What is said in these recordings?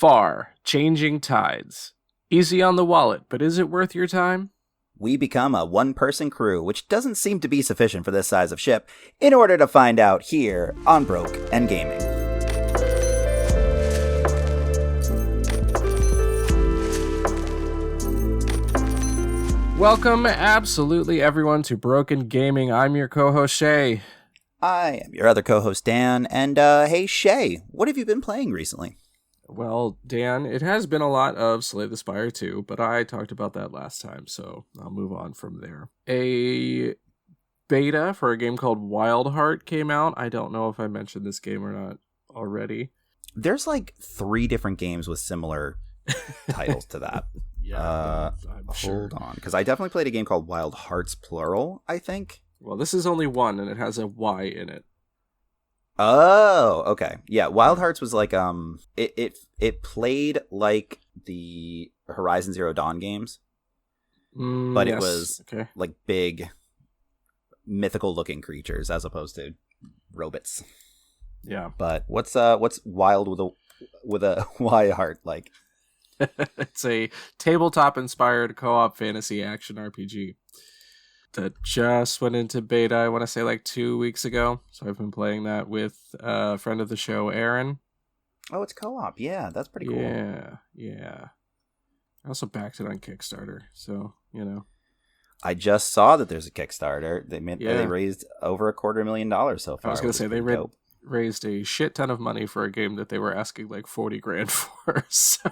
Far, changing tides. Easy on the wallet, but is it worth your time? We become a one-person crew, which doesn't seem to be sufficient for this size of ship, in order to find out here on Broke and Gaming. Welcome, absolutely everyone, to Broken Gaming. I'm your co-host, Shea. I am your other co-host, Dan, and hey, Shea, what have you been playing recently? Well, Dan, it has been a lot of Slay the Spire 2, but I talked about that last time, so I'll move on from there. A beta for a game called Wyldheart came out. I don't know if I mentioned this game or not already. There's like 3 different games with similar titles to that. Yeah, I'm sure. Hold on, because I definitely played a game called Wyldhearts plural, I think. Well, this is only one, and it has a Y in it. Oh, okay. Yeah, Wyldhearts was like it played like the Horizon Zero Dawn games. But yes. It was like big mythical looking creatures as opposed to robots. Yeah. But what's wild with a Wyldheart like? It's a tabletop inspired co-op fantasy action RPG that just went into beta, I want to say like 2 weeks ago. So I've been playing that with a friend of the show, Aaron. Oh, it's co-op. Yeah, that's pretty cool. Yeah. I also backed it on Kickstarter, so, you know. I just saw that there's a Kickstarter. They raised over $250,000 so far. I was going to say, they raised a shit ton of money for a game that they were asking like $40,000 for, so...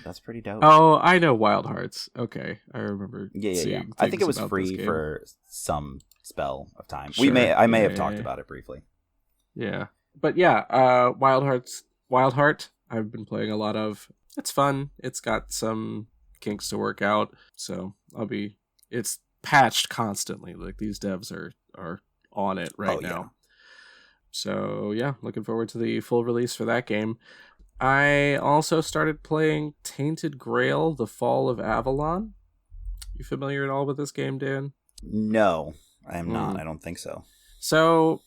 That's pretty dope. Oh, I know Wyldhearts. Okay, I remember. Yeah. I think it was free for some spell of time. Sure. I may have talked about it briefly. Yeah, but yeah, Wyldheart. I've been playing a lot of. It's fun. It's got some kinks to work out, so It's patched constantly. Like these devs are on it right now. Yeah. So yeah, looking forward to the full release for that game. I also started playing Tainted Grail, The Fall of Avalon. You familiar at all with this game, Dan? No, I am not. I don't think so. So,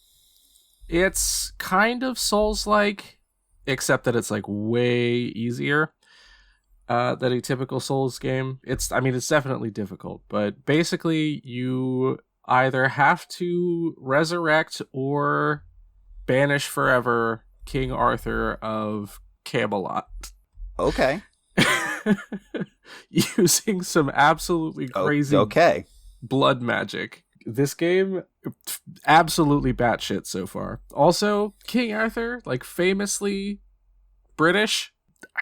it's kind of Souls-like, except that it's like way easier than a typical Souls game. It's definitely difficult, but basically you either have to resurrect or banish forever King Arthur of Camelot. Okay. Using some absolutely crazy blood magic. This game, absolutely batshit so far. Also, King Arthur, like famously British.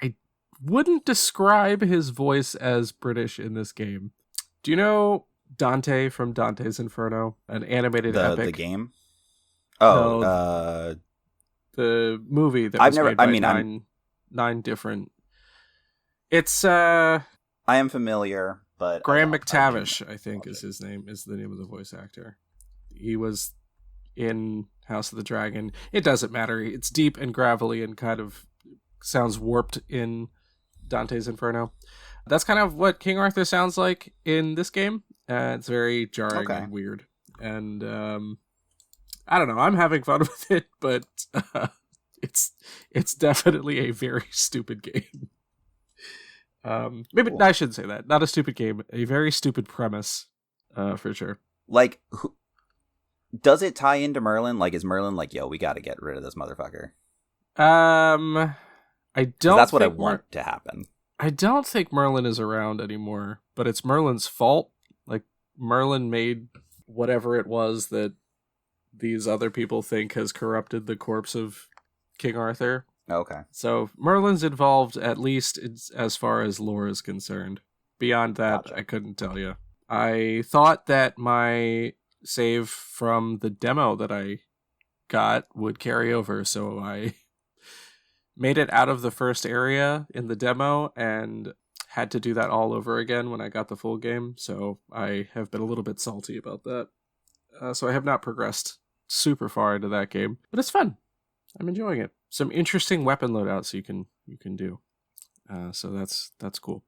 I wouldn't describe his voice as British in this game. Do you know Dante from Dante's Inferno? An animated epic? The game? Oh, no, the movie that was made by nine different. It's I am familiar, but Graham McTavish, I think is his name, is the name of the voice actor. He was in House of the Dragon. It doesn't matter. It's deep and gravelly and kind of sounds warped in Dante's Inferno. That's kind of what King Arthur sounds like in this game. It's very jarring and weird. And I don't know. I'm having fun with it, but it's definitely a very stupid game. Maybe cool. I shouldn't say that. Not a stupid game. A very stupid premise, for sure. Like, does it tie into Merlin? Like, is Merlin like, yo, we got to get rid of this motherfucker? I don't. That's what I want to happen. I don't think Merlin is around anymore, but it's Merlin's fault. Like, Merlin made whatever it was that these other people think has corrupted the corpse of King Arthur. Okay. So Merlin's involved, at least as far as lore is concerned. Beyond that, gotcha. I couldn't tell you. I thought that my save from the demo that I got would carry over, so I made it out of the first area in the demo and had to do that all over again when I got the full game, so I have been a little bit salty about that. So I have not progressed super far into that game, but it's fun. I'm enjoying it. Some interesting weapon loadouts you can do. So that's cool.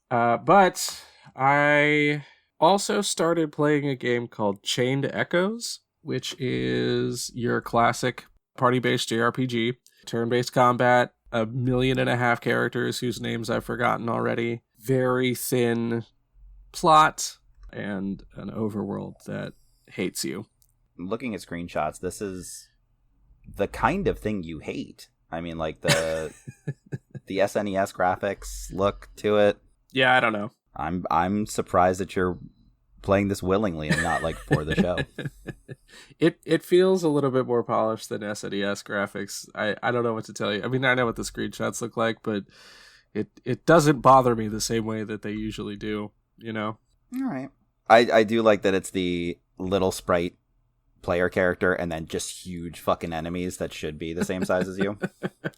But I also started playing a game called Chained Echoes, which is your classic party-based JRPG, turn-based combat, 1.5 million characters whose names I've forgotten already. Very thin plot and an overworld that hates you. Looking at screenshots, this is the kind of thing you hate. I mean, like the the SNES graphics look to it. Yeah, I don't know. I'm surprised that you're playing this willingly and not like for the show. It feels a little bit more polished than SNES graphics. I don't know what to tell you. I mean, I know what the screenshots look like, but it doesn't bother me the same way that they usually do, you know? All right. I do like that it's the little sprite player character and then just huge fucking enemies that should be the same size as you.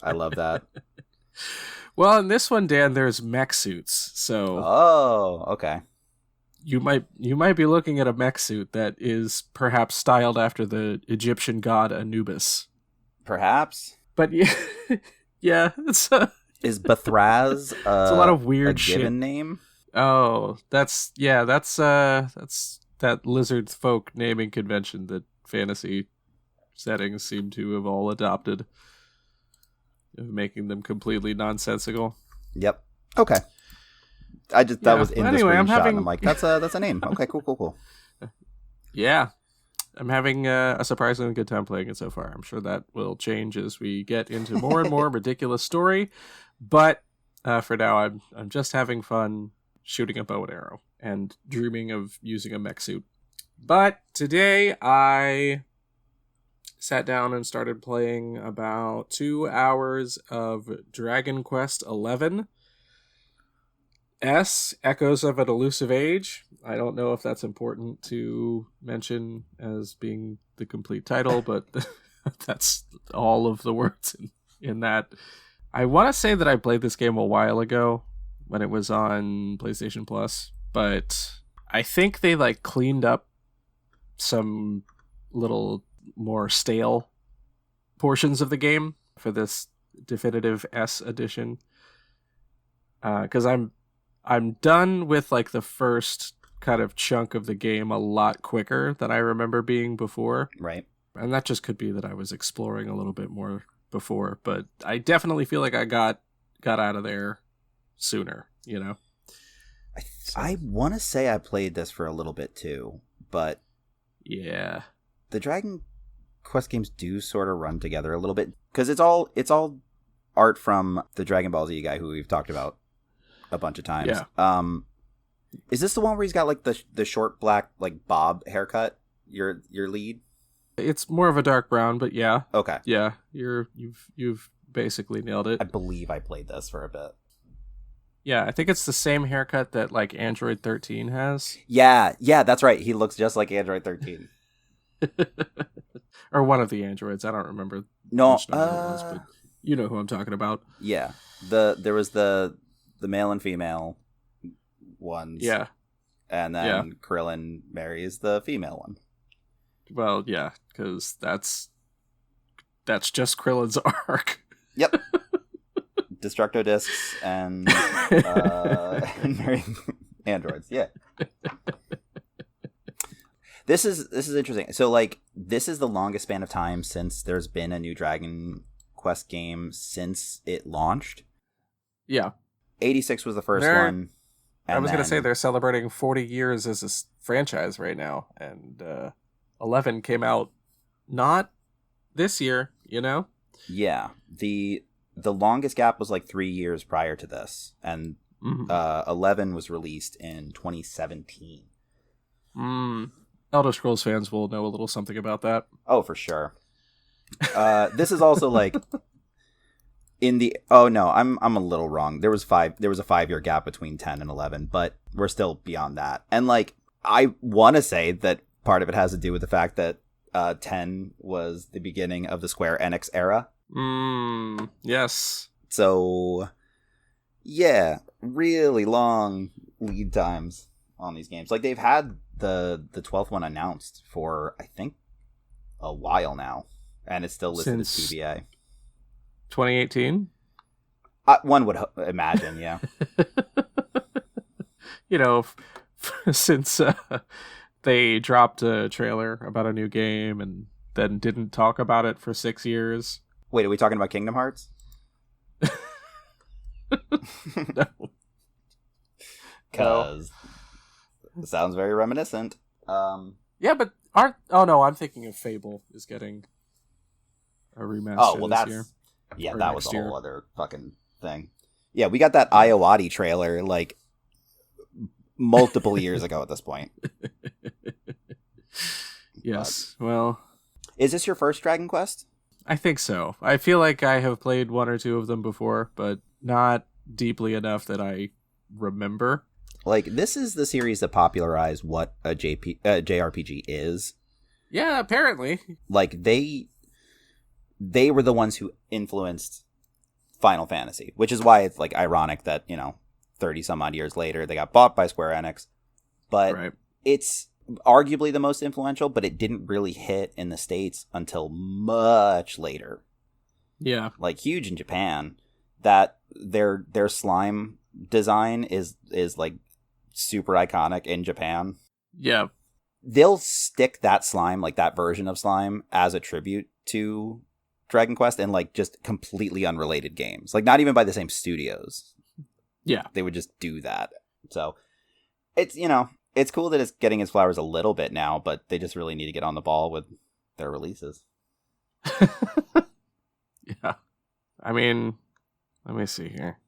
I love that. Well, in this one, Dan, there's mech suits. So okay. You might be looking at a mech suit that is perhaps styled after the Egyptian god Anubis. Perhaps. But yeah, yeah, it's is Bathraz it's a lot of weird a shit. Given name? Oh, that's that lizard folk naming convention that fantasy settings seem to have all adopted, of making them completely nonsensical. Yep. Okay. That was in the screenshot. And I'm like, that's a name. Okay, cool. Yeah. I'm having a surprisingly good time playing it so far. I'm sure that will change as we get into more and more ridiculous story. But for now, I'm just having fun shooting a bow and arrow and dreaming of using a mech suit. But today I sat down and started playing about 2 hours of Dragon Quest XI. S, Echoes of an Elusive Age. I don't know if that's important to mention as being the complete title, but that's all of the words in that. I want to say that I played this game a while ago when it was on PlayStation Plus, but I think they like cleaned up some little more stale portions of the game for this definitive S edition. Because I'm done with like the first kind of chunk of the game a lot quicker than I remember being before. Right. And that just could be that I was exploring a little bit more before, but I definitely feel like I got out of there sooner, you know? I want to say I played this for a little bit too, but yeah, the Dragon Quest games do sort of run together a little bit because it's all art from the Dragon Ball Z guy who we've talked about a bunch of times. Yeah. Is this the one where he's got like the short black like bob haircut? Your lead? It's more of a dark brown, but yeah. Okay. Yeah, you've basically nailed it. I believe I played this for a bit. Yeah, I think it's the same haircut that like Android 13 has. Yeah, that's right. He looks just like Android 13. Or one of the androids. I don't remember. No, which number it was, but you know who I'm talking about. Yeah, there was the male and female ones. Yeah, and then Krillin marries the female one. Well, yeah, because that's just Krillin's arc. Yep. Destructo discs and marrying androids. Yeah. This is interesting. So like this is the longest span of time since there's been a new Dragon Quest game since it launched. Yeah. 86 was the first one. I was going to say they're celebrating 40 years as a franchise right now, and 11 came out not this year, you know? Yeah. The longest gap was like 3 years prior to this, and 11 was released in 2017. Elder Scrolls fans will know a little something about that. Oh, for sure. This is also like in the I'm a little wrong. There was a 5-year gap between 10 and 11, but we're still beyond that. And like I want to say that part of it has to do with the fact that 10 was the beginning of the Square Enix era. Yes. So yeah, really long lead times on these games. Like they've had the 12th one announced for I think a while now, and it's still listed as TBA. 2018? One would imagine, yeah. You know, since they dropped a trailer about a new game and then didn't talk about it for 6 years. Wait, are we talking about Kingdom Hearts? No. Because it sounds very reminiscent. Yeah, but aren't... Oh, no, I'm thinking of Fable is getting a remaster this year. Yeah, Or that was a next whole year. other fucking thing. Yeah, we got that Iowati trailer, like, multiple years ago at this point. Yes, well... Is this your first Dragon Quest? I think so. I feel like I have played one or two of them before, but not deeply enough that I remember. Like, this is the series that popularized what a JRPG is. Yeah, apparently. Like, they were the ones who influenced Final Fantasy, which is why it's, like, ironic that, 30 some odd years later, they got bought by Square Enix. But Right. It's arguably the most influential, but it didn't really hit in the States until much later. Yeah. Like, huge in Japan. That their slime design is like super iconic in Japan. Yeah. They'll stick that slime, like that version of slime, as a tribute to Dragon Quest in like just completely unrelated games. Like, not even by the same studios. Yeah. They would just do that. So it's, it's cool that it's getting its flowers a little bit now, but they just really need to get on the ball with their releases. Yeah. I mean, let me see here.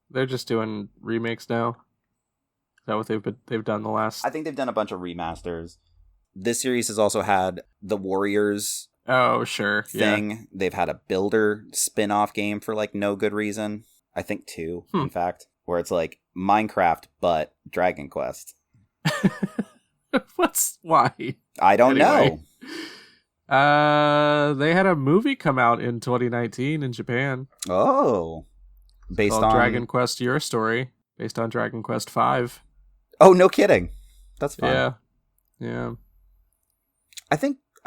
They're just doing remakes now. Is that what they've done the last? I think they've done a bunch of remasters. This series has also had the Warriors Oh, sure. thing. Yeah. They've had a Builder spin-off game for like no good reason. I think 2, in fact, where it's like Minecraft but Dragon Quest. Why? I don't know. They had a movie come out in 2019 in Japan. Oh. Based called on Dragon Quest Your Story, based on Dragon Quest V. Oh, no kidding. That's fun. Yeah. Yeah. I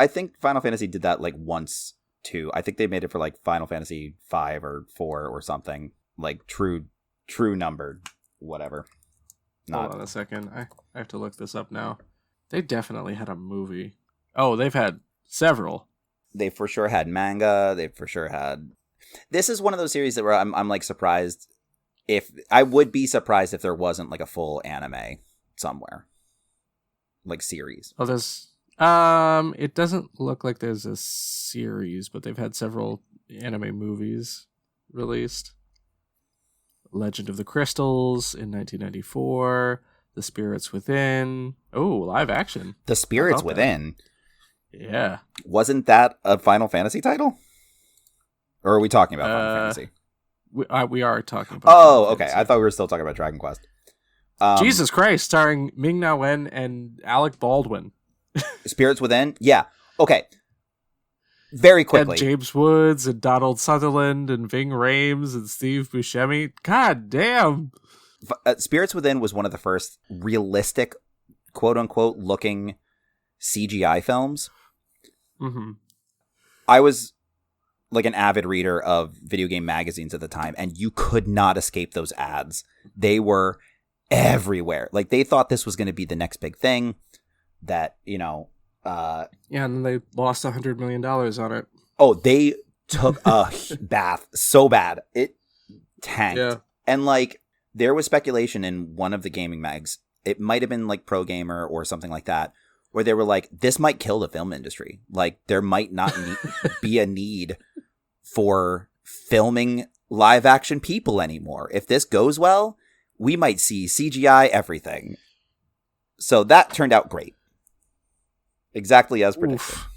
think Final Fantasy did that like once too. I think they made it for like Final Fantasy 5 or 4 or something, like true numbered, whatever. Hold on a second. I have to look this up now. They definitely had a movie. Oh, they've had several. They for sure had manga. They for sure had. This is one of those series that where I'm like surprised. I would be surprised if there wasn't like a full anime somewhere, like series. Oh, there's it doesn't look like there's a series, but they've had several anime movies released. Legend of the Crystals in 1994, The Spirits Within. Oh, live action. The Spirits Within. Yeah. Wasn't that a Final Fantasy title? Or are we talking about Final Fantasy? We are talking about. Oh, okay. I thought we were still talking about Dragon Quest. Jesus Christ, starring Ming-Na Wen and Alec Baldwin. Spirits Within? Yeah. Okay. Very quickly. And James Woods and Donald Sutherland and Ving Rhames and Steve Buscemi. God damn. Spirits Within was one of the first realistic, quote-unquote, looking CGI films. Mm-hmm. I was like an avid reader of video game magazines at the time, and you could not escape those ads. They were everywhere. Like, they thought this was going to be the next big thing that, yeah, and then they lost $100 million on it. Oh, they took a bath so bad. It tanked. Yeah. And, like, there was speculation in one of the gaming mags. It might have been, like, Pro Gamer or something like that, where they were like, this might kill the film industry. Like, there might not be a need for filming live-action people anymore. If this goes well, we might see CGI everything. So that turned out great. Exactly as predicted. Oof.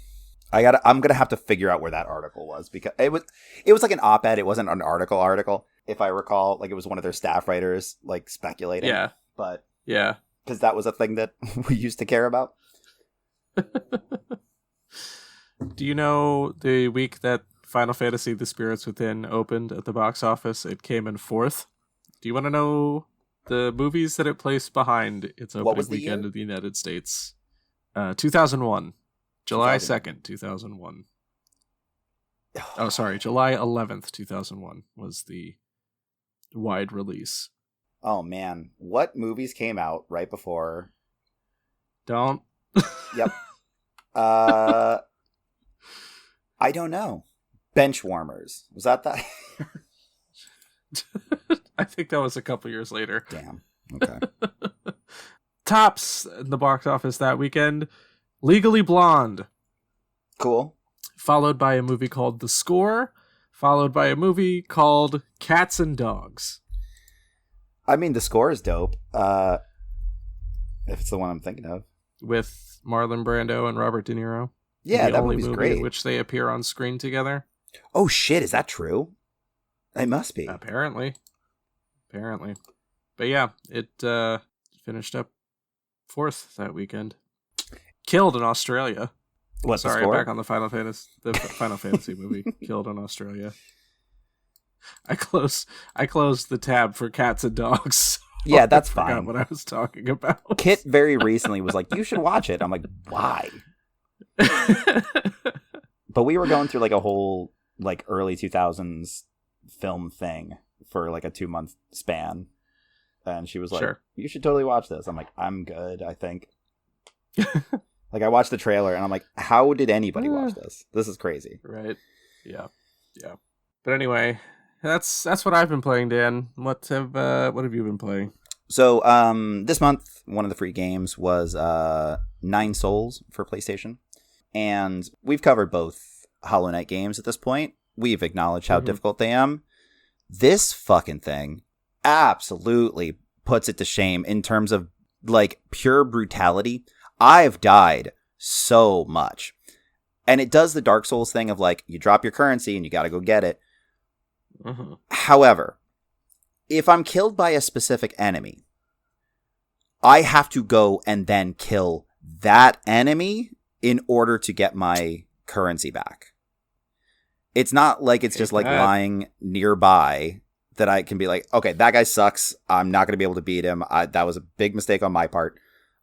I'm gonna have to figure out where that article was, because it was like an op-ed. It wasn't an article, if I recall. Like, it was one of their staff writers like speculating. Yeah. But yeah, because that was a thing that we used to care about. Do you know the week that Final Fantasy: The Spirits Within opened at the box office, it came in 4th? Do you want to know the movies that it placed behind its opening weekend year? in the United States? 2001. July 2nd, 2001. Oh, sorry. July 11th, 2001 was the wide release. Oh, man. What movies came out right before? Don't. Yep. I don't know. Benchwarmers. Was that? I think that was a couple years later. Damn. Okay. Tops in the box office that weekend, Legally Blonde. Cool. Followed by a movie called The Score, followed by a movie called Cats and Dogs. I mean, The Score is dope. If it's the one I'm thinking of. With Marlon Brando and Robert De Niro. Yeah, that only movie's movie great. in which they appear on screen together. Oh shit, is that true? It must be. Apparently. But yeah, it finished up 4th that weekend. Killed in Australia. What, Sorry, The Score? back on the Final Fantasy movie. Killed in Australia. I closed the tab for Cats and Dogs. Yeah, that's I forgot fine. what I was talking about. Kit very recently was like, you should watch it. I'm like, why? But we were going through like a whole like early 2000s film thing for like a 2-month span. And she was like, Sure. You should totally watch this. I'm like, I'm good, I think. Like, I watched the trailer and I'm like, how did anybody watch this? This is crazy. Right. Yeah. But anyway, that's what I've been playing, Dan. What have you been playing? So, this month, one of the free games was 9 Souls for PlayStation. And we've covered both Hollow Knight games at this point. We've acknowledged how difficult they are. This fucking thing absolutely puts it to shame in terms of, like, pure brutality. I've died so much. And it does the Dark Souls thing of, like, you drop your currency and you gotta go get it. Mm-hmm. However, if I'm killed by a specific enemy, I have to go and then kill that enemy in order to get my currency back. It's not like it's just like lying nearby that I can be like, okay, that guy sucks. I'm not going to be able to beat him. That was a big mistake on my part.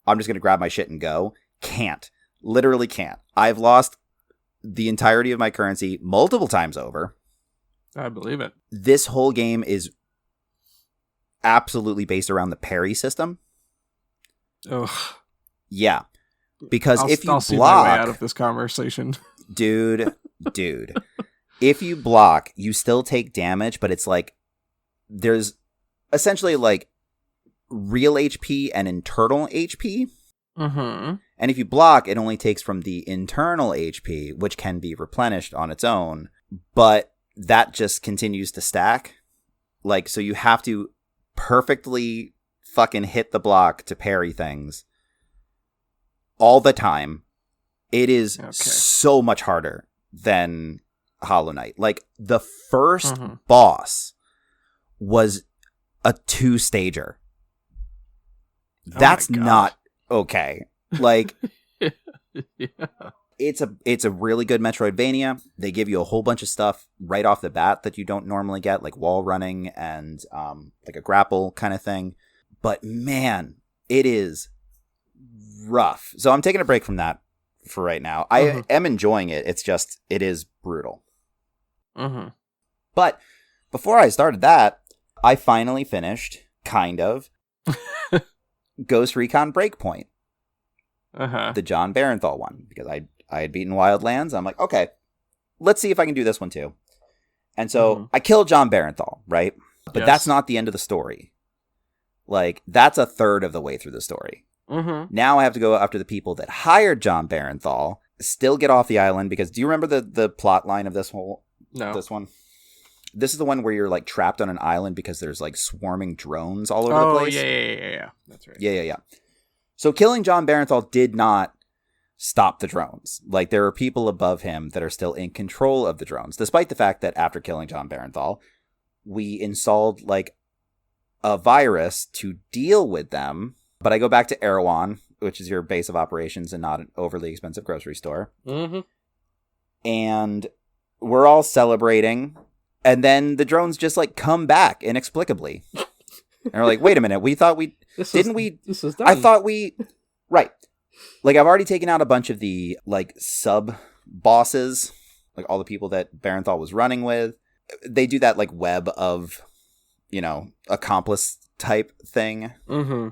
I'm just going to grab my shit and go. Can't. Literally can't. I've lost the entirety of my currency multiple times over. I believe it. This whole game is absolutely based around the parry system. Ugh. Yeah. Because if you I'll see my way out block, of this conversation. dude, if you block, you still take damage, but it's like there's essentially like real HP and internal HP. Mm-hmm. And if you block, it only takes from the internal HP, which can be replenished on its own, but that just continues to stack. Like, so you have to perfectly fucking hit the block to parry things all the time. It is so much harder than Hollow Knight. Like, the first boss was a 2-stager. That's not okay. Like, yeah. It's a really good Metroidvania. They give you a whole bunch of stuff right off the bat that you don't normally get, like wall running and like a grapple kind of thing. But man, it is rough. So I'm taking a break from that for right now. I am enjoying it. It's just, it is brutal. Mm-hmm. But before I started that, I finally finished, kind of, Ghost Recon Breakpoint. The John Barenthal one, because I had beaten Wildlands. I'm like, okay, let's see if I can do this one too. And so I killed John Barenthal, right? But that's not the end of the story. Like, that's a third of the way through the story. Now I have to go after the people that hired John Barenthal, still get off the island, because do you remember the plot line of this one? This is the one where you're like trapped on an island because there's like swarming drones all over the place. Yeah. That's right. Yeah. So killing John Barenthal did not stop the drones. Like, there are people above him that are still in control of the drones, despite the fact that after killing John Barenthal, we installed like a virus to deal with them. But I go back to Erewhon, which is your base of operations and not an overly expensive grocery store. And we're all celebrating. And then the drones just like come back inexplicably. And we're like, wait a minute, we thought this is done. I thought right. Like, I've already taken out a bunch of the like sub bosses, like all the people that Barenthal was running with. They do that like web of, accomplice type thing.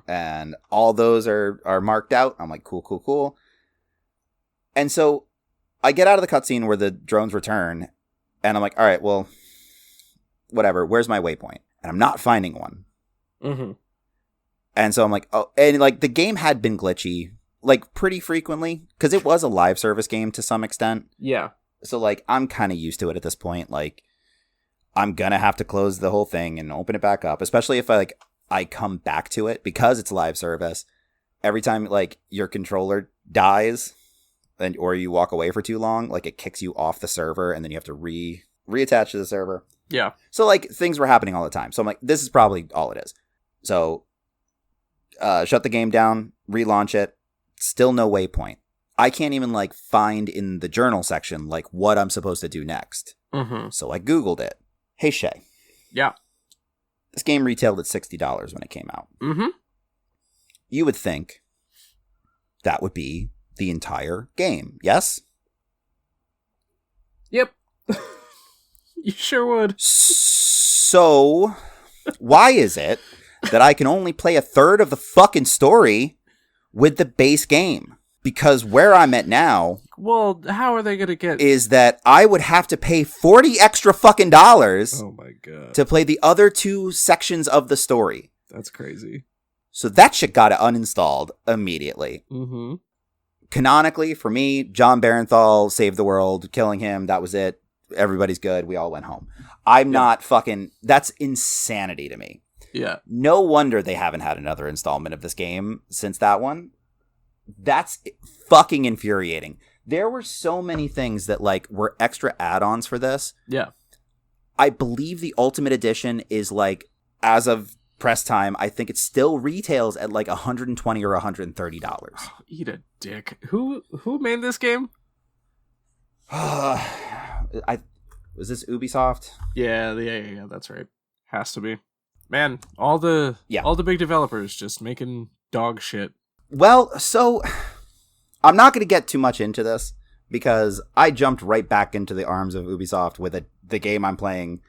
And all those are marked out. I'm like, cool. And so I get out of the cutscene where the drones return, and I'm like, all right, well, whatever, where's my waypoint? and I'm not finding one. Mm-hmm. And so I'm like, oh, and like the game had been glitchy like pretty frequently because it was a live service game to some extent. Yeah. So like I'm kind of used to it at this point. Like I'm gonna have to close the whole thing and open it back up, especially if I come back to it because it's live service. Every time like your controller dies or you walk away for too long, like it kicks you off the server and then you have to reattach to the server. Yeah. So like things were happening all the time. So I'm like, this is probably all it is. So shut the game down, relaunch it. Still no waypoint. I can't even like find in the journal section like what I'm supposed to do next. Mm-hmm. So I Googled it. Hey Shea. Yeah. This game retailed at $60 when it came out. Mm-hmm. You would think that would be the entire game, yes? Yep. You sure would. So, why is it that I can only play a third of the fucking story with the base game? Because where I'm at now... Well, how are they going to get... is that I would have to pay $40 extra fucking dollars oh my God. to play the other 2 sections of the story. That's crazy. So that shit got uninstalled immediately. Mm-hmm. Canonically, for me, John Barenthal saved the world, killing him. That was it. Everybody's good. We all went home. I'm not fucking... That's insanity to me. Yeah. No wonder they haven't had another installment of this game since that one. That's fucking infuriating. There were so many things that like were extra add-ons for this. Yeah. I believe the Ultimate Edition is like, as of press time, I think it still retails at like $120 or $130. Oh, eat a dick. Who made this game? Was this Ubisoft? Yeah, that's right. Has to be. Man, all the big developers just making dog shit. Well, so I'm not going to get too much into this because I jumped right back into the arms of Ubisoft with the game I'm playing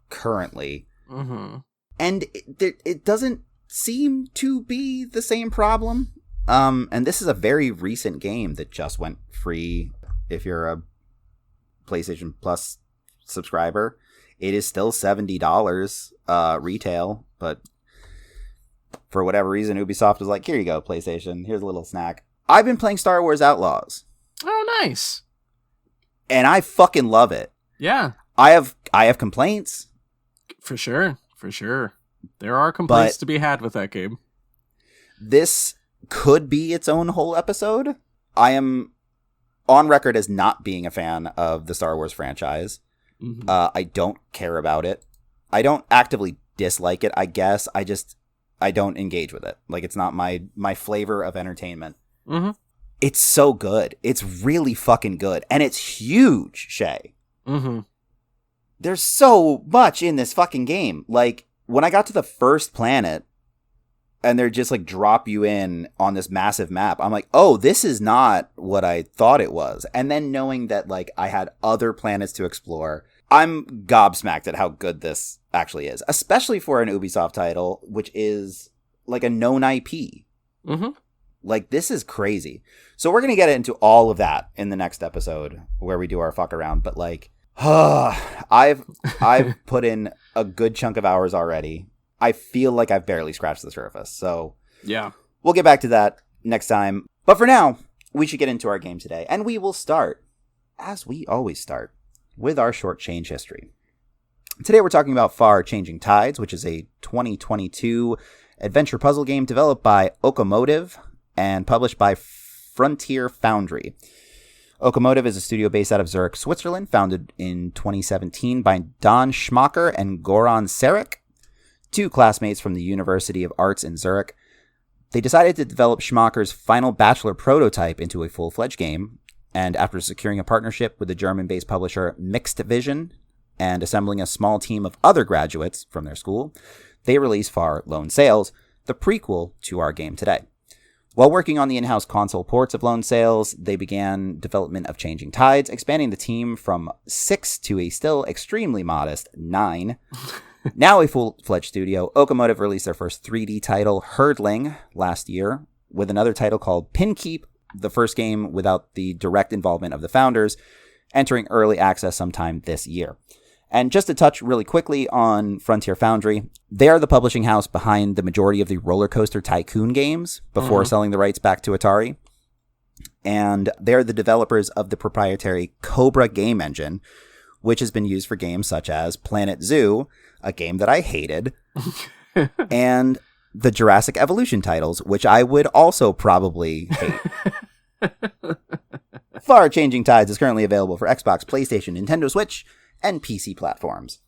currently. Mm-hmm. And it doesn't seem to be the same problem. And this is a very recent game that just went free if you're a PlayStation Plus subscriber. It is still $70 retail, but for whatever reason, Ubisoft was like, here you go, PlayStation. Here's a little snack. I've been playing Star Wars Outlaws. Oh, nice. And I fucking love it. Yeah. I have complaints. For sure. There are complaints to be had with that game. This could be its own whole episode. I am on record as not being a fan of the Star Wars franchise. Mm-hmm. I don't care about it. I don't actively dislike it, I guess. I don't engage with it. Like, it's not my flavor of entertainment. Mm-hmm. It's so good. It's really fucking good. And it's huge, Shea. Mm-hmm. There's so much in this fucking game. Like, when I got to the first planet, and they're just, like, drop you in on this massive map, I'm like, oh, this is not what I thought it was. And then knowing that, like, I had other planets to explore, I'm gobsmacked at how good this actually is, especially for an Ubisoft title, which is like a known IP. Mm-hmm. Like, this is crazy. So we're going to get into all of that in the next episode where we do our fuck around. But like, I've put in a good chunk of hours already. I feel like I've barely scratched the surface. So yeah, we'll get back to that next time. But for now, we should get into our game today. And we will start, as we always start, with our short change history. Today we're talking about Far Changing Tides, which is a 2022 adventure puzzle game developed by Okomotive and published by Frontier Foundry. Okomotive is a studio based out of Zurich, Switzerland, founded in 2017 by Don Schmacher and Goran Sarek, 2 classmates from the University of Arts in Zurich. They decided to develop Schmacher's final bachelor prototype into a full-fledged game, and after securing a partnership with the German-based publisher Mixed Vision and assembling a small team of other graduates from their school, they released Far Lone Sails, the prequel to our game today. While working on the in-house console ports of Lone Sails, they began development of Changing Tides, expanding the team from 6 to a still extremely modest 9. Now a full-fledged studio, Okomotive released their first 3D title, Herdling, last year, with another title called Pinkeep, the first game without the direct involvement of the founders, entering early access sometime this year. And just to touch really quickly on Frontier Foundry, They are the publishing house behind the majority of the Roller Coaster Tycoon games before selling the rights back to Atari. And they're the developers of the proprietary Cobra game engine, which has been used for games such as Planet Zoo, a game that I hated, and the Jurassic Evolution titles, which I would also probably hate. Far Changing Tides is currently available for Xbox, PlayStation, Nintendo Switch, and PC platforms.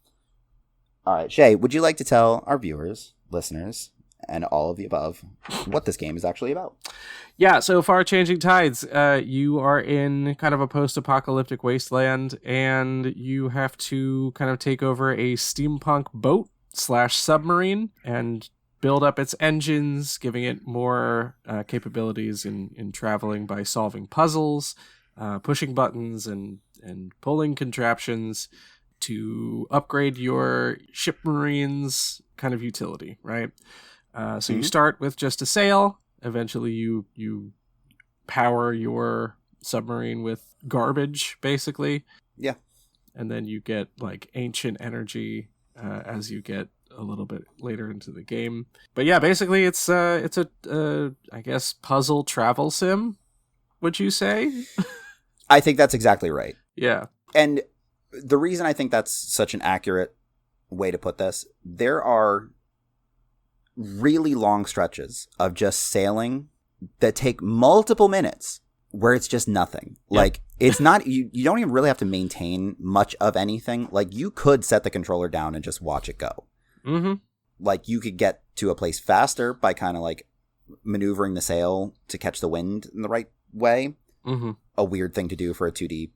All right, Shea, would you like to tell our viewers, listeners, and all of the above what this game is actually about? Yeah, so Far Changing Tides, you are in kind of a post-apocalyptic wasteland, and you have to kind of take over a steampunk boat / submarine and build up its engines, giving it more capabilities in traveling by solving puzzles, pushing buttons, and pulling contraptions to upgrade your shipmarine's kind of utility, right? So you start with just a sail. Eventually you power your submarine with garbage, basically. Yeah. And then you get like ancient energy as you get a little bit later into the game. But yeah, basically it's a I guess puzzle travel sim, would you say? I think that's exactly right. Yeah. And the reason I think that's such an accurate way to put this, there are really long stretches of just sailing that take multiple minutes where it's just nothing. Yep. Like, it's not, you don't even really have to maintain much of anything. Like, you could set the controller down and just watch it go. Mm-hmm. Like, you could get to a place faster by kind of like maneuvering the sail to catch the wind in the right way. Mm-hmm. A weird thing to do for a 2D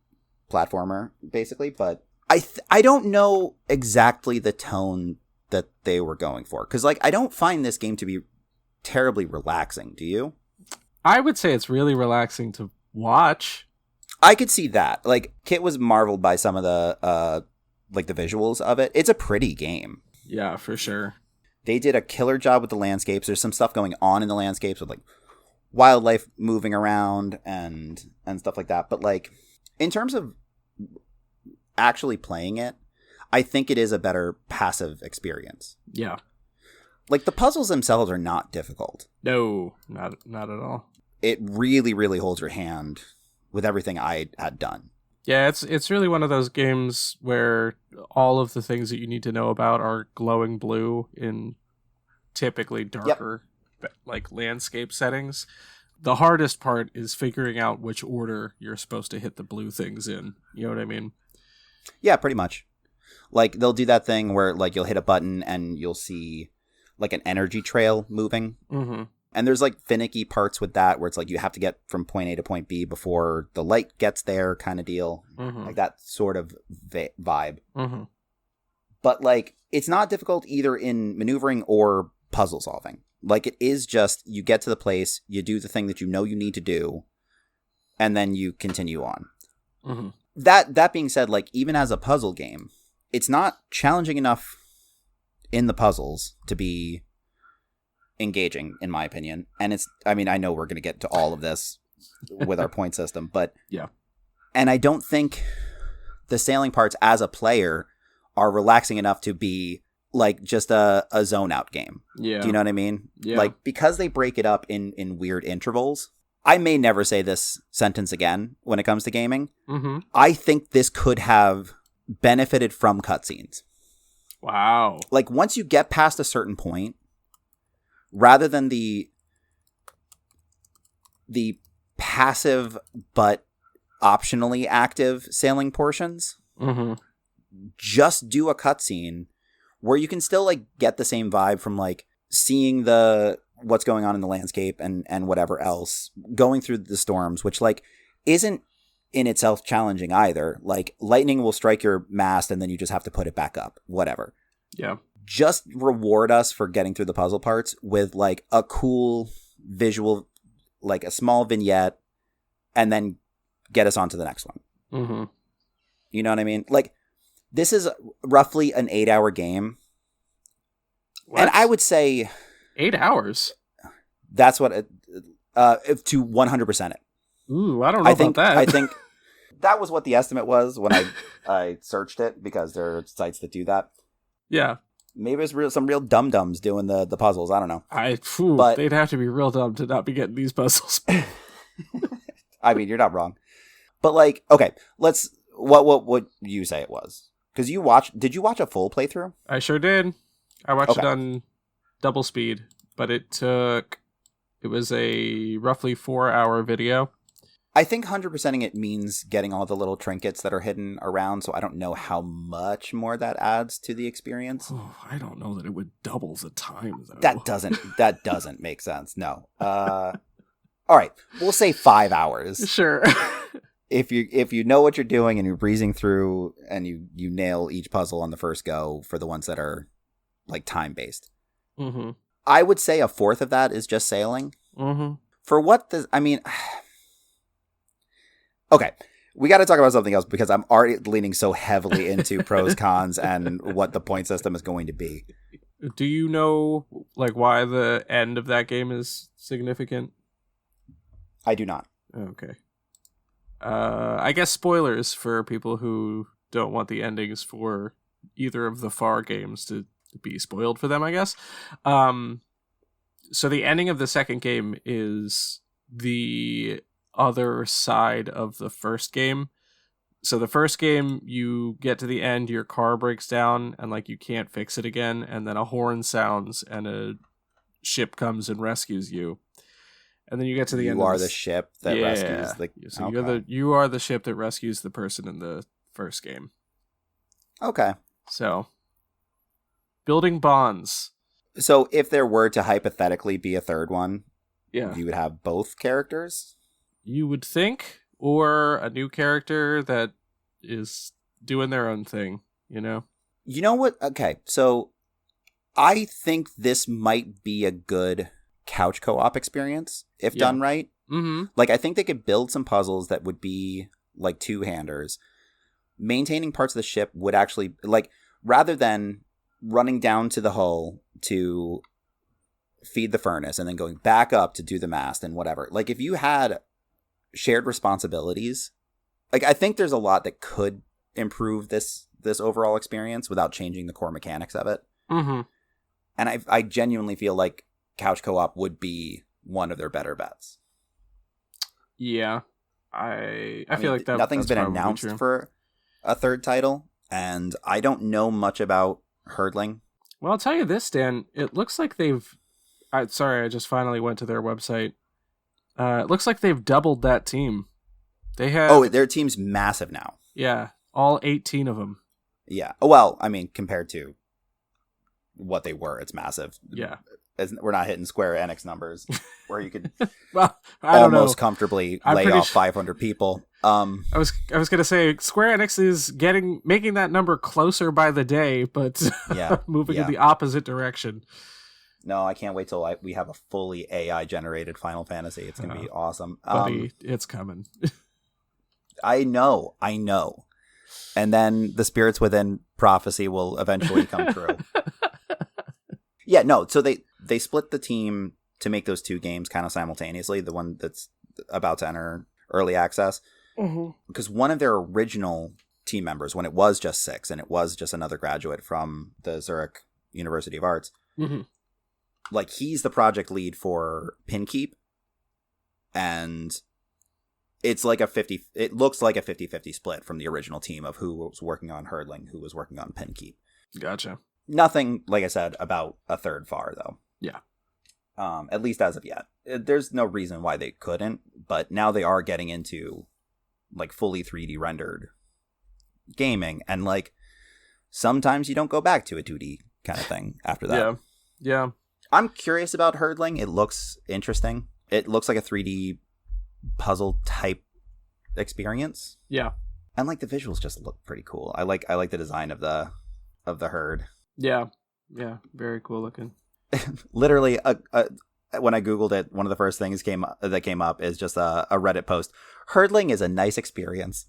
platformer, basically. But I don't know exactly the tone that they were going for. Because, like, I don't find this game to be terribly relaxing. Do you? I would say it's really relaxing to watch. I could see that. Like, Kit was marveled by some of the, like, the visuals of it. It's a pretty game. Yeah, for sure. They did a killer job with the landscapes. There's some stuff going on in the landscapes with, like, wildlife moving around and stuff like that. But, like, in terms of actually playing it, I think it is a better passive experience. Yeah. Like, the puzzles themselves are not difficult. No, not at all. It really, really holds your hand with everything I had done. Yeah, it's really one of those games where all of the things that you need to know about are glowing blue in typically darker, like, landscape settings. The hardest part is figuring out which order you're supposed to hit the blue things in. You know what I mean? Yeah, pretty much. Like, they'll do that thing where, like, you'll hit a button and you'll see, like, an energy trail moving. Mm-hmm. And there's, like, finicky parts with that where it's like you have to get from point A to point B before the light gets there kind of deal. Mm-hmm. Like, that sort of vibe. Mm-hmm. But, like, it's not difficult either in maneuvering or puzzle solving. Like, it is just you get to the place, you do the thing that you know you need to do, and then you continue on. Mm-hmm. That being said, like, even as a puzzle game, it's not challenging enough in the puzzles to be engaging, in my opinion. And I know we're going to get to all of this with our point system, but yeah. And I don't think the sailing parts as a player are relaxing enough to be like just a zone out game. Yeah. Do you know what I mean? Yeah. Like, because they break it up in weird intervals. I may never say this sentence again when it comes to gaming. Mm-hmm. I think this could have benefited from cutscenes. Wow. Like, once you get past a certain point, rather than the passive but optionally active sailing portions, mm-hmm. just do a cutscene where you can still, like, get the same vibe from, like, seeing what's going on in the landscape and whatever else, going through the storms, which, like, isn't in itself challenging either. Like, lightning will strike your mast and then you just have to put it back up, whatever. Yeah. Just reward us for getting through the puzzle parts with, like, a cool visual, like a small vignette, and then get us on to the next one. Mm-hmm. You know what I mean? Like, this is roughly an 8-hour game. What? And I would say 8 hours. That's what to 100% it. Ooh, I don't know about that. I think that was what the estimate was when I searched it, because there are sites that do that. Yeah. Maybe it's some real dum-dums doing the puzzles. I don't know. But they'd have to be real dumb to not be getting these puzzles. I mean, you're not wrong. But like, okay, what would you say it was? Because did you watch a full playthrough? I sure did. I watched it on double speed, but it was a roughly 4-hour video. I think 100%ing it means getting all the little trinkets that are hidden around, so I don't know how much more that adds to the experience. Oh, I don't know that it would double the time, though. That doesn't make sense, no. All right, we'll say 5 hours. Sure. If you know what you're doing and you're breezing through and you nail each puzzle on the first go for the ones that are like time-based. Mm-hmm. I would say a fourth of that is just sailing. Mm-hmm. For what okay, we got to talk about something else because I'm already leaning so heavily into pros, cons, and what the point system is going to be. Do you know like why the end of that game is significant? I do not. Okay. I guess spoilers for people who don't want the endings for either of the Far games to be spoiled for them, I guess. So the ending of the second game is the other side of the first game. So the first game, you get to the end, your car breaks down and like you can't fix it again, and then a horn sounds and a ship comes and rescues you. And then you get to the end. You are the ship that rescues the. So you are the ship that rescues the person in the first game. Okay. So building bonds. So if there were to hypothetically be a third one, yeah, you would have both characters. You would think, or a new character that is doing their own thing. You know. You know what? Okay, so I think this might be a good couch co-op experience if done right. Mm-hmm. Like, I think they could build some puzzles that would be like two-handers. Maintaining parts of the ship would actually, like, rather than running down to the hull to feed the furnace and then going back up to do the mast and whatever. Like, if you had shared responsibilities, like, I think there's a lot that could improve this overall experience without changing the core mechanics of it. Mm-hmm. And I genuinely feel like couch co-op would be one of their better bets. Yeah. I feel like nothing's been announced for a third title, and I don't know much about hurdling. Well, I'll tell you this, Dan. It looks like they've... I just finally went to their website. It looks like they've doubled that team. They have... Oh, their team's massive now. Yeah, all 18 of them. Yeah. Well, I mean, compared to what they were, it's massive. Yeah. We're not hitting Square Enix numbers where you could well, I don't almost know. lay off 500 people. I was gonna say Square Enix is making that number closer by the day, but moving in the opposite direction. No, I can't wait till we have a fully AI generated Final Fantasy. It's gonna be awesome. Buddy, it's coming. I know. And then the Spirits Within prophecy will eventually come true. Yeah, no, so they split the team to make those two games kind of simultaneously, the one that's about to enter early access. Mm-hmm. Because one of their original team members, when it was just 6, and it was just another graduate from the Zurich University of Arts, mm-hmm. like, he's the project lead for Pinkeep, and it's like it looks like a 50-50 split from the original team of who was working on Hurdling, who was working on Pinkeep. Gotcha. Nothing, like I said, about a third FAR, though. Yeah. At least as of yet. There's no reason why they couldn't, but now they are getting into, like, fully 3D rendered gaming, and, like, sometimes you don't go back to a 2D kind of thing after that. Yeah. I'm curious about Hurdling. It looks interesting. It looks like a 3D puzzle type experience. Yeah. And, like, the visuals just look pretty cool. I like the design of the herd. Yeah, very cool looking. Literally, when I Googled it, one of the first things that came up is just a Reddit post. Hurdling is a nice experience.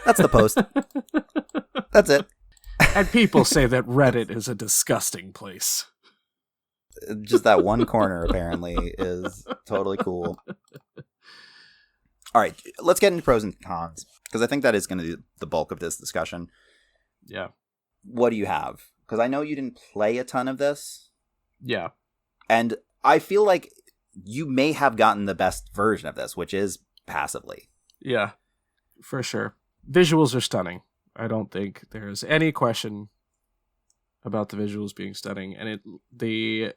That's the post. That's it. And people say that Reddit is a disgusting place. Just that one corner, apparently, is totally cool. All right, let's get into pros and cons, because I think that is going to be the bulk of this discussion. Yeah. What do you have? because I know you didn't play a ton of this. Yeah. And I feel like you may have gotten the best version of this, which is passively. Yeah, for sure. Visuals are stunning. I don't think there's any question about the visuals being stunning. And the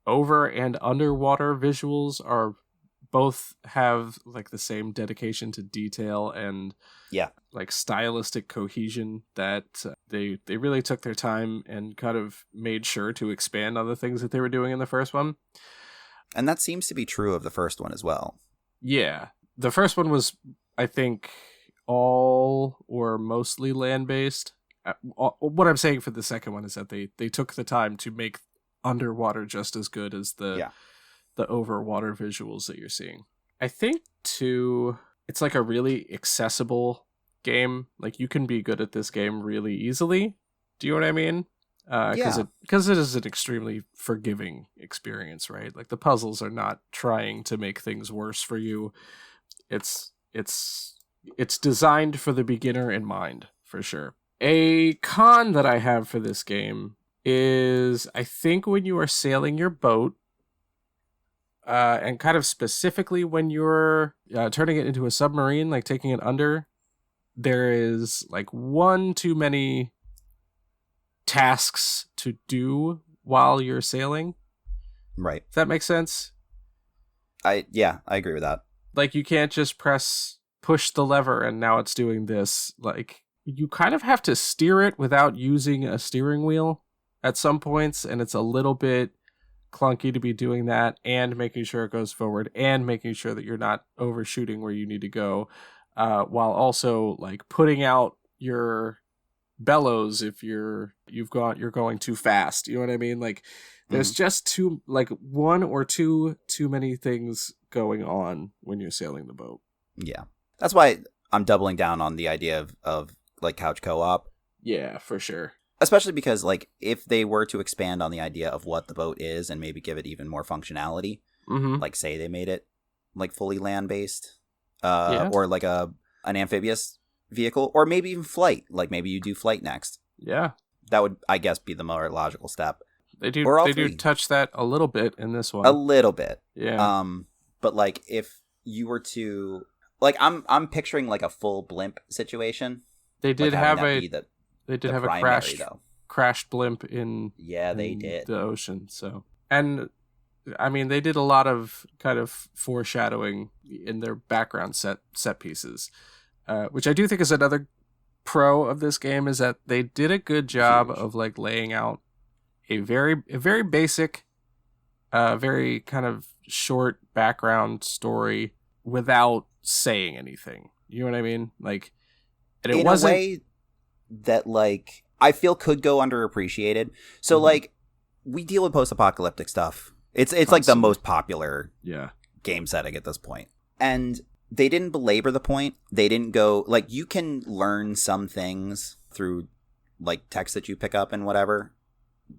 over and underwater visuals are both have like the same dedication to detail and like stylistic cohesion that they really took their time and kind of made sure to expand on the things that they were doing in the first one. And that seems to be true of the first one as well. Yeah. The first one was, I think, all or mostly land-based. What I'm saying for the second one is that they took the time to make underwater just as good as the overwater visuals that you're seeing. I think, too, it's like a really accessible game. Like, you can be good at this game really easily. Do you know what I mean? Because it is an extremely forgiving experience, right? Like, the puzzles are not trying to make things worse for you. It's designed for the beginner in mind, for sure. A con that I have for this game is, I think when you are sailing your boat, and kind of specifically when you're turning it into a submarine, like taking it under, there is like one too many tasks to do while you're sailing. Right. Does that make sense? I agree with that. Like, you can't just push the lever and now it's doing this. Like, you kind of have to steer it without using a steering wheel at some points, and it's a little bit clunky to be doing that and making sure it goes forward and making sure that you're not overshooting where you need to go, while also like putting out your bellows if you're going too fast. You know what I mean? Like, there's just one or two too many things going on when you're sailing the boat. Yeah. That's why I'm doubling down on the idea of like couch co-op. Yeah, for sure. Especially because, like, if they were to expand on the idea of what the boat is and maybe give it even more functionality, like, say they made it, like, fully land-based, or, like, an amphibious vehicle, or maybe even flight. Like, maybe you do flight next. Yeah. That would, I guess, be the more logical step. They do touch that a little bit in this one. A little bit. Yeah. But, like, if you were to... Like, I'm picturing, like, a full blimp situation. They did like, have a crashed blimp in the ocean. So, and I mean, they did a lot of kind of foreshadowing in their background set pieces, which I do think is another pro of this game, is that they did a good job of like laying out a very basic, very kind of short background story without saying anything. You know what I mean? Like, and it wasn't a way that, like, I feel could go underappreciated. So, like, we deal with post-apocalyptic stuff. It's like the most popular game setting at this point. And they didn't belabor the point. They didn't go, like, you can learn some things through, like, text that you pick up and whatever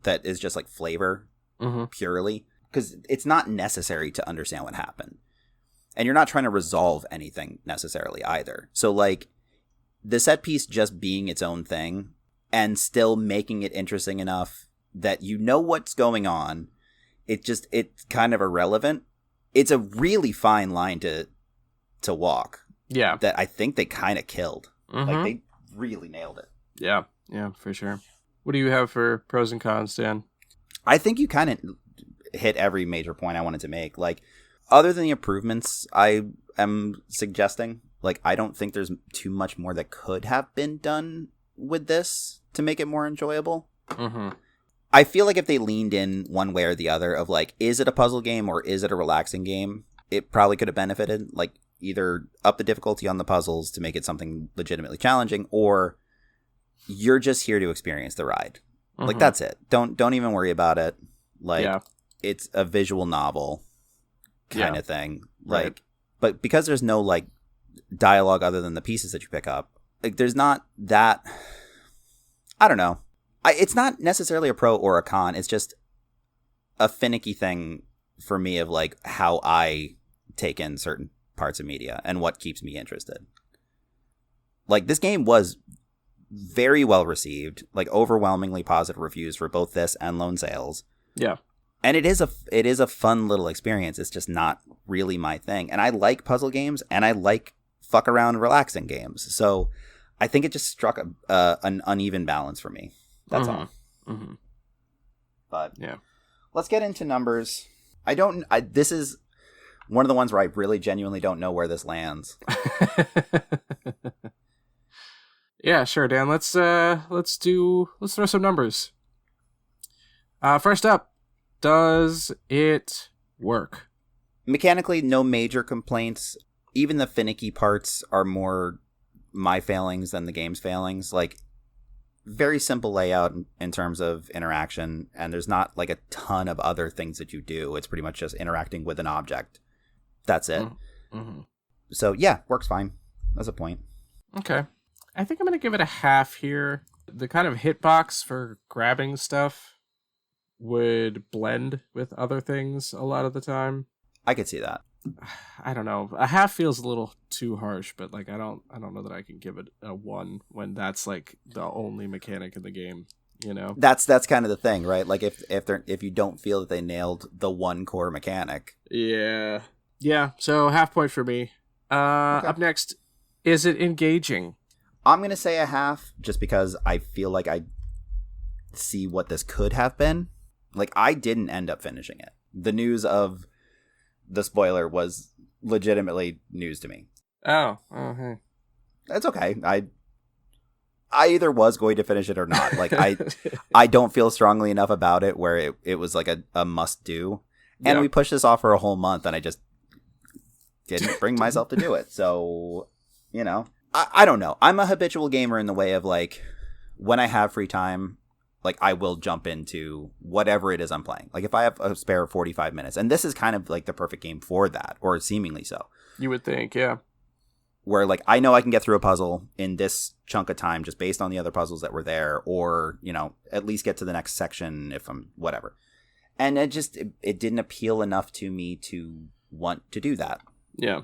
that is just, like, flavor purely. Because it's not necessary to understand what happened. And you're not trying to resolve anything necessarily either. So, like, the set piece just being its own thing and still making it interesting enough that you know what's going on, it's kind of irrelevant. It's a really fine line to walk. Yeah. That I think they kind of killed. Like, they really nailed it. Yeah. Yeah, for sure. What do you have for pros and cons, Dan? I think you kind of hit every major point I wanted to make. Like, other than the improvements I am suggesting, like, I don't think there's too much more that could have been done with this to make it more enjoyable. I feel like if they leaned in one way or the other of, like, is it a puzzle game or is it a relaxing game, it probably could have benefited. Like, either up the difficulty on the puzzles to make it something legitimately challenging, or you're just here to experience the ride. Like, that's it. Don't even worry about it. Like, it's a visual novel kind of thing. Like, but because there's no, like, dialogue other than the pieces that you pick up, like, there's not that, I don't know. It's not necessarily a pro or a con. It's just a finicky thing for me of, like, how I take in certain parts of media and what keeps me interested. Like, this game was very well received, like overwhelmingly positive reviews for both this and Lone Sails. Yeah. And it is a fun little experience. It's just not really my thing. And I like puzzle games, and I like fuck around relaxing games. So I think it just struck an uneven balance for me. That's all. Mm-hmm. But yeah, let's get into numbers. This is one of the ones where I really genuinely don't know where this lands. Yeah, sure, Dan. Let's throw some numbers. First up, does it work? Mechanically, no major complaints. Even the finicky parts are more my failings than the game's failings. Like, very simple layout in terms of interaction, and there's not like a ton of other things that you do. It's pretty much just interacting with an object. That's it. Mm-hmm. So yeah, works fine. That's a point. Okay. I think I'm going to give it a half here. The kind of hitbox for grabbing stuff would blend with other things a lot of the time. I could see that. I don't know. A half feels a little too harsh, but like I don't know that I can give it a 1 when that's like the only mechanic in the game, you know? That's kind of the thing, right? Like if you don't feel that they nailed the one core mechanic. Yeah. Yeah, so half point for me. Okay. Up next, is it engaging? I'm going to say a half just because I feel like I see what this could have been. Like, I didn't end up finishing it. The news of the spoiler was legitimately news to me. Oh, hey. That's okay. I either was going to finish it or not. Like, I don't feel strongly enough about it where it was like a must do. And we pushed this off for a whole month and I just didn't bring myself to do it. So, you know. I don't know. I'm a habitual gamer in the way of, like, when I have free time, like, I will jump into whatever it is I'm playing. Like, if I have a spare 45 minutes, and this is kind of, like, the perfect game for that, or seemingly so. You would think, yeah. Where, like, I know I can get through a puzzle in this chunk of time just based on the other puzzles that were there, or, you know, at least get to the next section if I'm whatever. And it didn't appeal enough to me to want to do that. Yeah.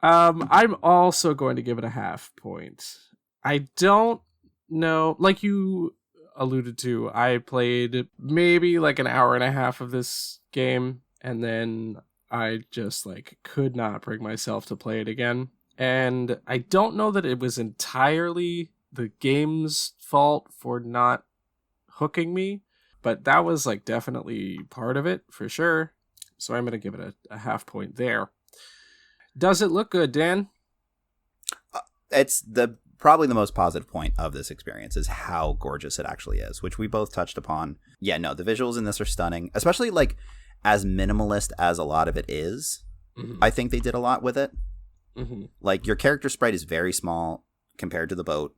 I'm also going to give it a half point. I don't know, like you alluded to, I played maybe like an hour and a half of this game, and then I just like could not bring myself to play it again. And I don't know that it was entirely the game's fault for not hooking me, but that was like definitely part of it for sure. So I'm going to give it a half point there. Does it look good, Dan? It's probably the most positive point of this experience is how gorgeous it actually is, which we both touched upon. Yeah, no, the visuals in this are stunning, especially like as minimalist as a lot of it is. Mm-hmm. I think they did a lot with it. Mm-hmm. Like, your character sprite is very small compared to the boat,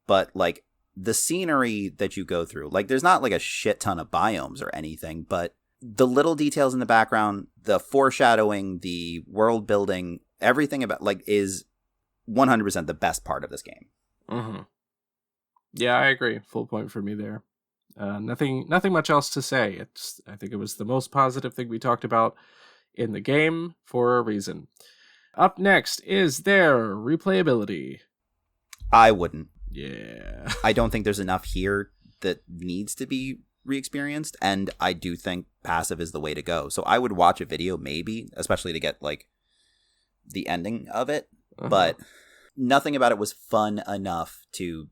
but like the scenery that you go through, like there's not like a shit ton of biomes or anything, but the little details in the background, the foreshadowing, the world building, everything about like is 100% the best part of this game. Mm-hmm. Yeah, I agree. Full point for me there. Nothing much else to say. I think it was the most positive thing we talked about in the game for a reason. Up next, is there replayability? I wouldn't. Yeah. I don't think there's enough here that needs to be re-experienced, and I do think passive is the way to go. So I would watch a video maybe, especially to get like the ending of it, but nothing about it was fun enough to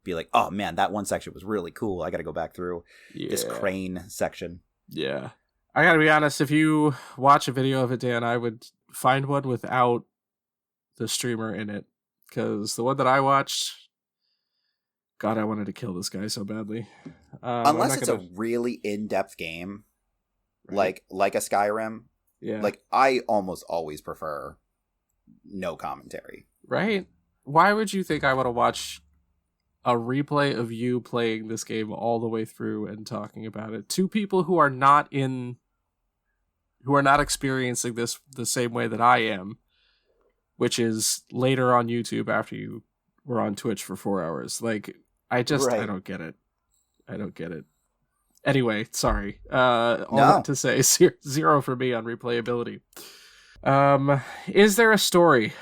be like, oh man, that one section was really cool. I got to go back through this crane section. Yeah. I got to be honest, if you watch a video of it, Dan, I would find one without the streamer in it, because the one that I watched, God, I wanted to kill this guy so badly. Unless it's a really in-depth game, right? like a Skyrim. Yeah. Like, I almost always prefer no commentary. Right? Why would you think I want to watch a replay of you playing this game all the way through and talking about it? Two people who are not experiencing this the same way that I am, which is later on YouTube after you were on Twitch for 4 hours. Like, I don't get it. I don't get it. Anyway, sorry. That to say, 0 for me on replayability. Is there a story?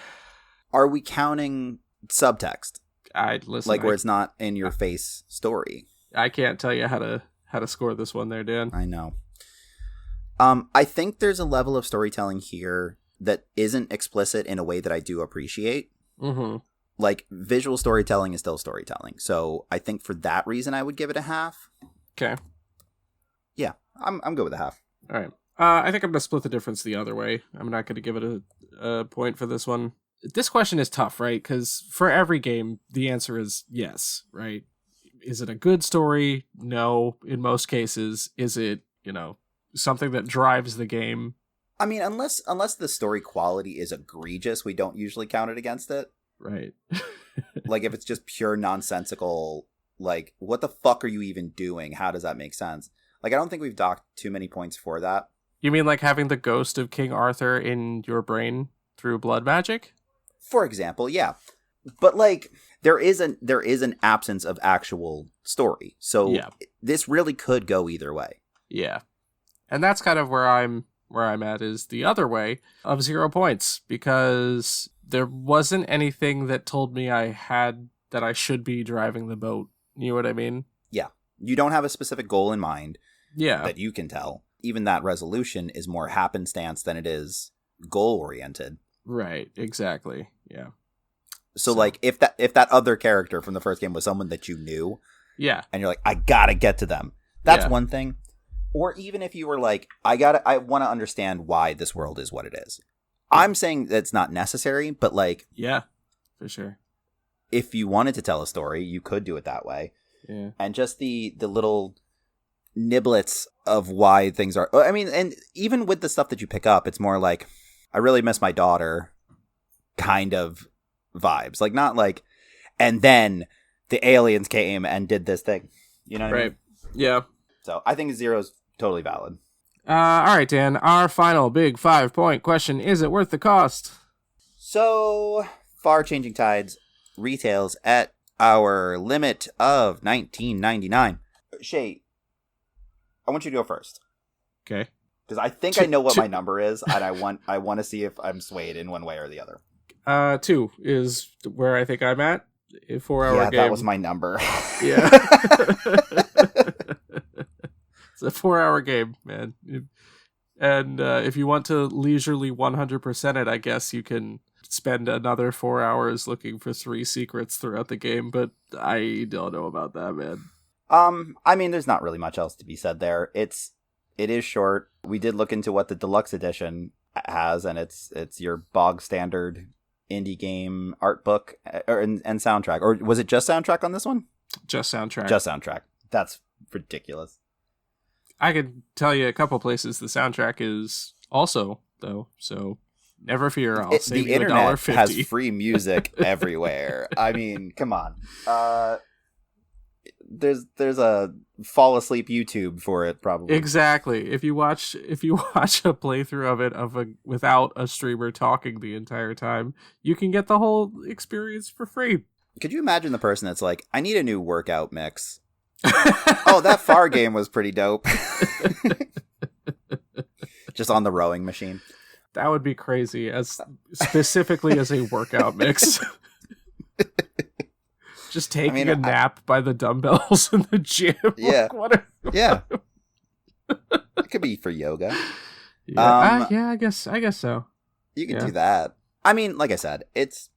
Are we counting subtext? I'd listen. Like where it's not in your face story. I can't tell you how to score this one there, Dan. I know. I think there's a level of storytelling here that isn't explicit in a way that I do appreciate. Mm-hmm. Like, visual storytelling is still storytelling. So I think for that reason, I would give it a half. Okay. Yeah, I'm good with a half. All right. I think I'm going to split the difference the other way. I'm not going to give it a point for this one. This question is tough, right? Because for every game, the answer is yes, right? Is it a good story? No, in most cases. Is it, something that drives the game? I mean, unless the story quality is egregious, we don't usually count it against it. Right. Like, if it's just pure nonsensical, like, what the fuck are you even doing? How does that make sense? Like, I don't think we've docked too many points for that. You mean like having the ghost of King Arthur in your brain through blood magic? For example, yeah. But, like, there is an absence of actual story. So yeah. This really could go either way. Yeah. And that's kind of where I'm at, is the other way of 0 points, because there wasn't anything that told me that I should be driving the boat. You know what I mean? Yeah. You don't have a specific goal in mind. Yeah. That you can tell. Even that resolution is more happenstance than it is goal oriented. Right. Exactly. Yeah. So like if that other character from the first game was someone that you knew, yeah, and you're like, I gotta get to them. That's one thing. Or even if you were like, I want to understand why this world is what it is. I'm saying that's not necessary, but like, yeah, for sure. If you wanted to tell a story, you could do it that way. Yeah. And just the little niblets of why things are. I mean, and even with the stuff that you pick up, it's more like, I really miss my daughter kind of vibes. Like, not like, and then the aliens came and did this thing. You know what I mean? Yeah. So I think 0 is totally valid. All right, Dan. Our final big 5-point question: is it worth the cost? So Far Changing Tides retails at our limit of $19.99. Shea, I want you to go first. Okay. Because I think I know what my number is, and I want to see if I'm swayed in one way or the other. 2 is where I think I'm at. A 4-hour game. Yeah, that was my number. Yeah. It's a 4-hour game, man. And if you want to leisurely 100% it, I guess you can spend another 4 hours looking for 3 secrets throughout the game, but I don't know about that, man. I mean, there's not really much else to be said there. It is short. We did look into what the deluxe edition has, and it's your bog standard indie game art book and soundtrack. Or was it just soundtrack on this one? Just soundtrack. Just soundtrack. That's ridiculous. I could tell you a couple places the soundtrack is also, though, so never fear, I'll save you $1.50. The internet has free music everywhere. I mean, come on. There's a fall asleep YouTube for it, probably. Exactly. If you watch a playthrough of it without a streamer talking the entire time, you can get the whole experience for free. Could you imagine the person that's like, I need a new workout mix? Oh, that Far game was pretty dope. Just on the rowing machine. That would be crazy, as specifically as a workout mix. Just taking a nap by the dumbbells in the gym. Yeah. Like, yeah. It could be for yoga. Yeah, I guess so. You can do that. I mean, like I said, it's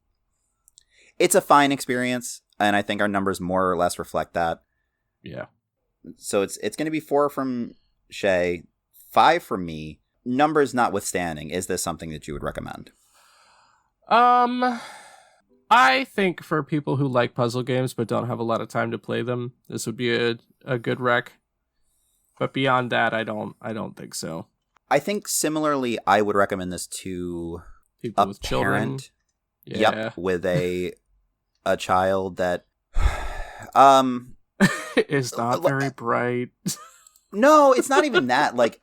a fine experience, and I think our numbers more or less reflect that. Yeah. So it's going to be 4 from Shea, 5 from me. Numbers notwithstanding, is this something that you would recommend? I think for people who like puzzle games but don't have a lot of time to play them, this would be a good rec. But beyond that, I don't think so. I think similarly, I would recommend this to people a with parent. Children. Yeah. Yep, with a child that is not very bright. No, it's not even that. Like,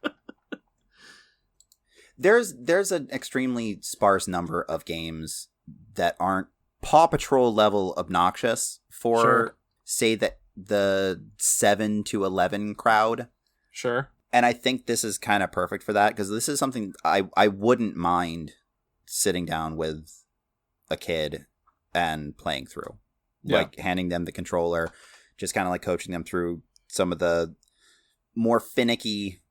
there's an extremely sparse number of games that aren't Paw Patrol level obnoxious for, say, the 7 to 11 crowd. Sure. And I think this is kind of perfect for that, because this is something I wouldn't mind sitting down with a kid and playing through. like handing them the controller, just kind of like coaching them through some of the more finicky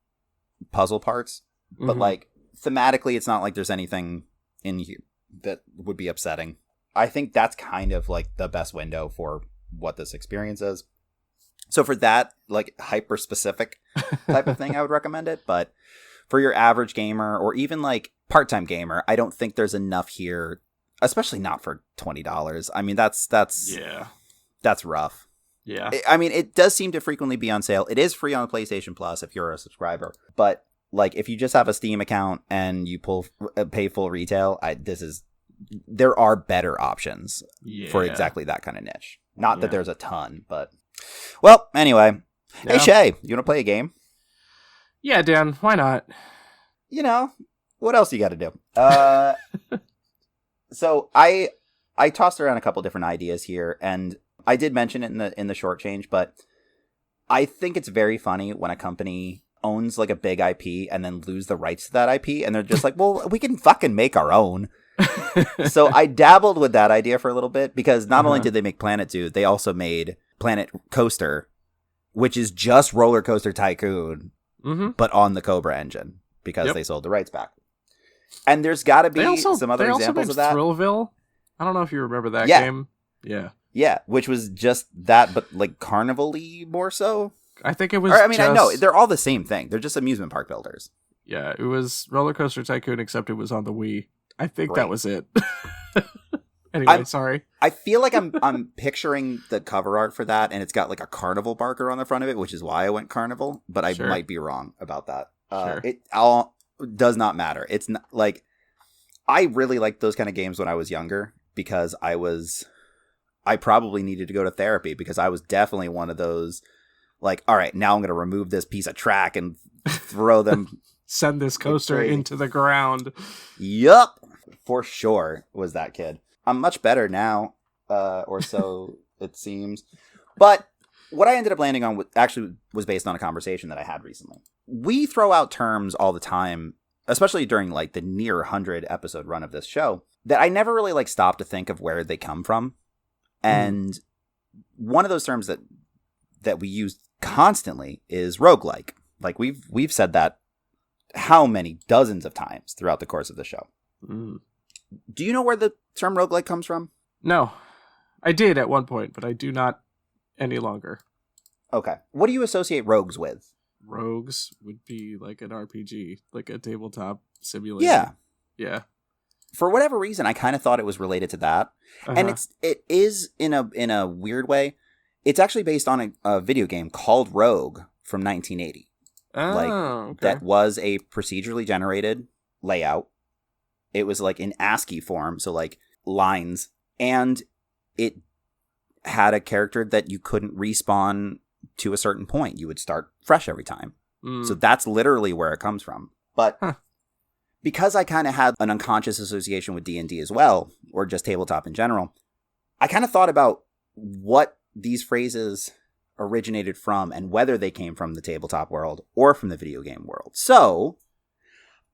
puzzle parts. But like thematically, it's not like there's anything in here that would be upsetting. I think that's kind of like the best window for what this experience is. So for that, like hyper specific type of thing, I would recommend it. But for your average gamer or even like part-time gamer, I don't think there's enough here, especially not for $20. I mean, that's rough. Yeah. I mean, it does seem to frequently be on sale. It is free on PlayStation Plus if you're a subscriber. But like if you just have a Steam account and you pay full retail, there are better options for exactly that kind of niche. Not that there's a ton, but well, anyway. Yeah. Hey Shay, you want to play a game? Yeah, Dan, why not? You know, what else you got to do? So I tossed around a couple different ideas here, and I did mention it in the short change, but I think it's very funny when a company owns like a big IP and then lose the rights to that IP, and they're just like, well, we can fucking make our own. So I dabbled with that idea for a little bit, because not only did they make Planet Zoo, they also made Planet Coaster, which is just Roller Coaster Tycoon, but on the Cobra engine, because they sold the rights back. And there's got to be some other examples of that. Thrillville? I don't know if you remember that game. Yeah. Yeah, which was just that, but like carnival-y more so. I think it was. I know they're all the same thing. They're just amusement park builders. Yeah, it was Roller Coaster Tycoon, except it was on the Wii. I think that was it. Anyway, sorry. I feel like I'm picturing the cover art for that, and it's got like a carnival barker on the front of it, which is why I went carnival. But I might be wrong about that. It all does not matter. It's not like I really liked those kind of games when I was younger, because I probably needed to go to therapy, because I was definitely one of those, like, all right, now I'm going to remove this piece of track and throw them. Send this coaster into the ground. Yup. For sure was that kid. I'm much better now, or so it seems. But what I ended up landing on actually was based on a conversation that I had recently. We throw out terms all the time, especially during like the near 100 episode run of this show, that I never really like stopped to think of where they come from. And one of those terms that we use constantly is roguelike. Like we've said that how many dozens of times throughout the course of the show. Do you know where the term roguelike comes from? No. I did at one point, but I do not any longer. Okay. What do you associate rogues with? Rogues would be like an RPG, like a tabletop simulator. Yeah. Yeah. For whatever reason, I kind of thought it was related to that. And it is in a weird way. It's actually based on a video game called Rogue from 1980. That was a procedurally generated layout. It was like in ASCII form, so like lines, and it had a character that you couldn't respawn to a certain point. You would start fresh every time. So that's literally where it comes from. But because I kind of had an unconscious association with D&D as well, or just tabletop in general, I kind of thought about what these phrases originated from and whether they came from the tabletop world or from the video game world. So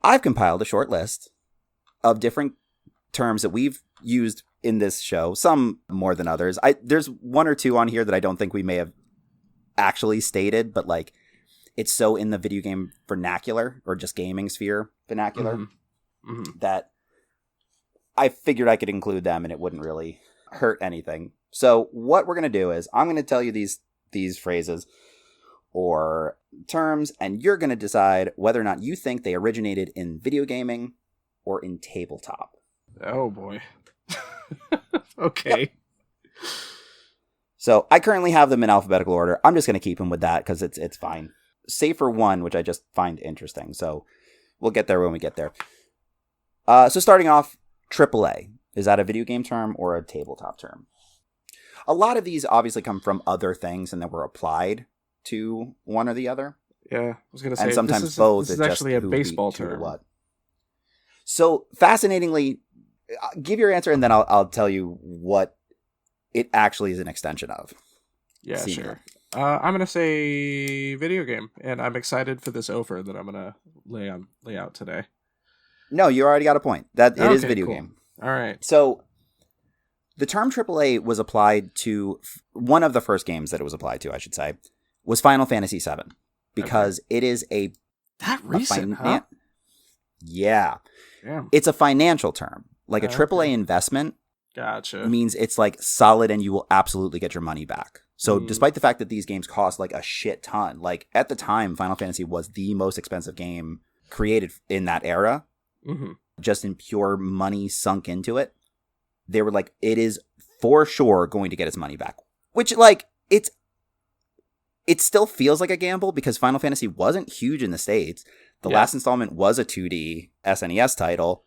I've compiled a short list of different terms that we've used in this show, some more than others. There's one or two on here that I don't think we may have actually stated, but like it's so in the video game vernacular or just gaming sphere vernacular that I figured I could include them and it wouldn't really hurt anything. So what we're going to do is I'm going to tell you these phrases or terms, and you're going to decide whether or not you think they originated in video gaming or in tabletop. Oh boy. Okay. Yep. So I currently have them in alphabetical order. I'm just going to keep them with that because it's fine. Save for one, which I just find interesting. So we'll get there when we get there. So starting off, AAA. Is that a video game term or a tabletop term? A lot of these obviously come from other things and then were applied to one or the other. Yeah, I was going to say, and sometimes both. This is actually a baseball term. What. So fascinatingly, give your answer and then I'll tell you what it actually is an extension of. Yeah, sure. I'm going to say video game, and I'm excited for this over that I'm going to lay out today. No, you already got a point. It is video game. All right. So The term AAA was applied to one of the first games that it was applied to, I should say, was Final Fantasy VII. Because it is that recent, huh? Yeah. Damn. It's a financial term. Like a AAA investment means it's like solid and you will absolutely get your money back. So despite the fact that these games cost like a shit ton, like at the time, Final Fantasy was the most expensive game created in that era. Mm-hmm. Just in pure money sunk into it. They were like, it is for sure going to get its money back. Which, like, it still feels like a gamble because Final Fantasy wasn't huge in the States. The last installment was a 2D SNES title.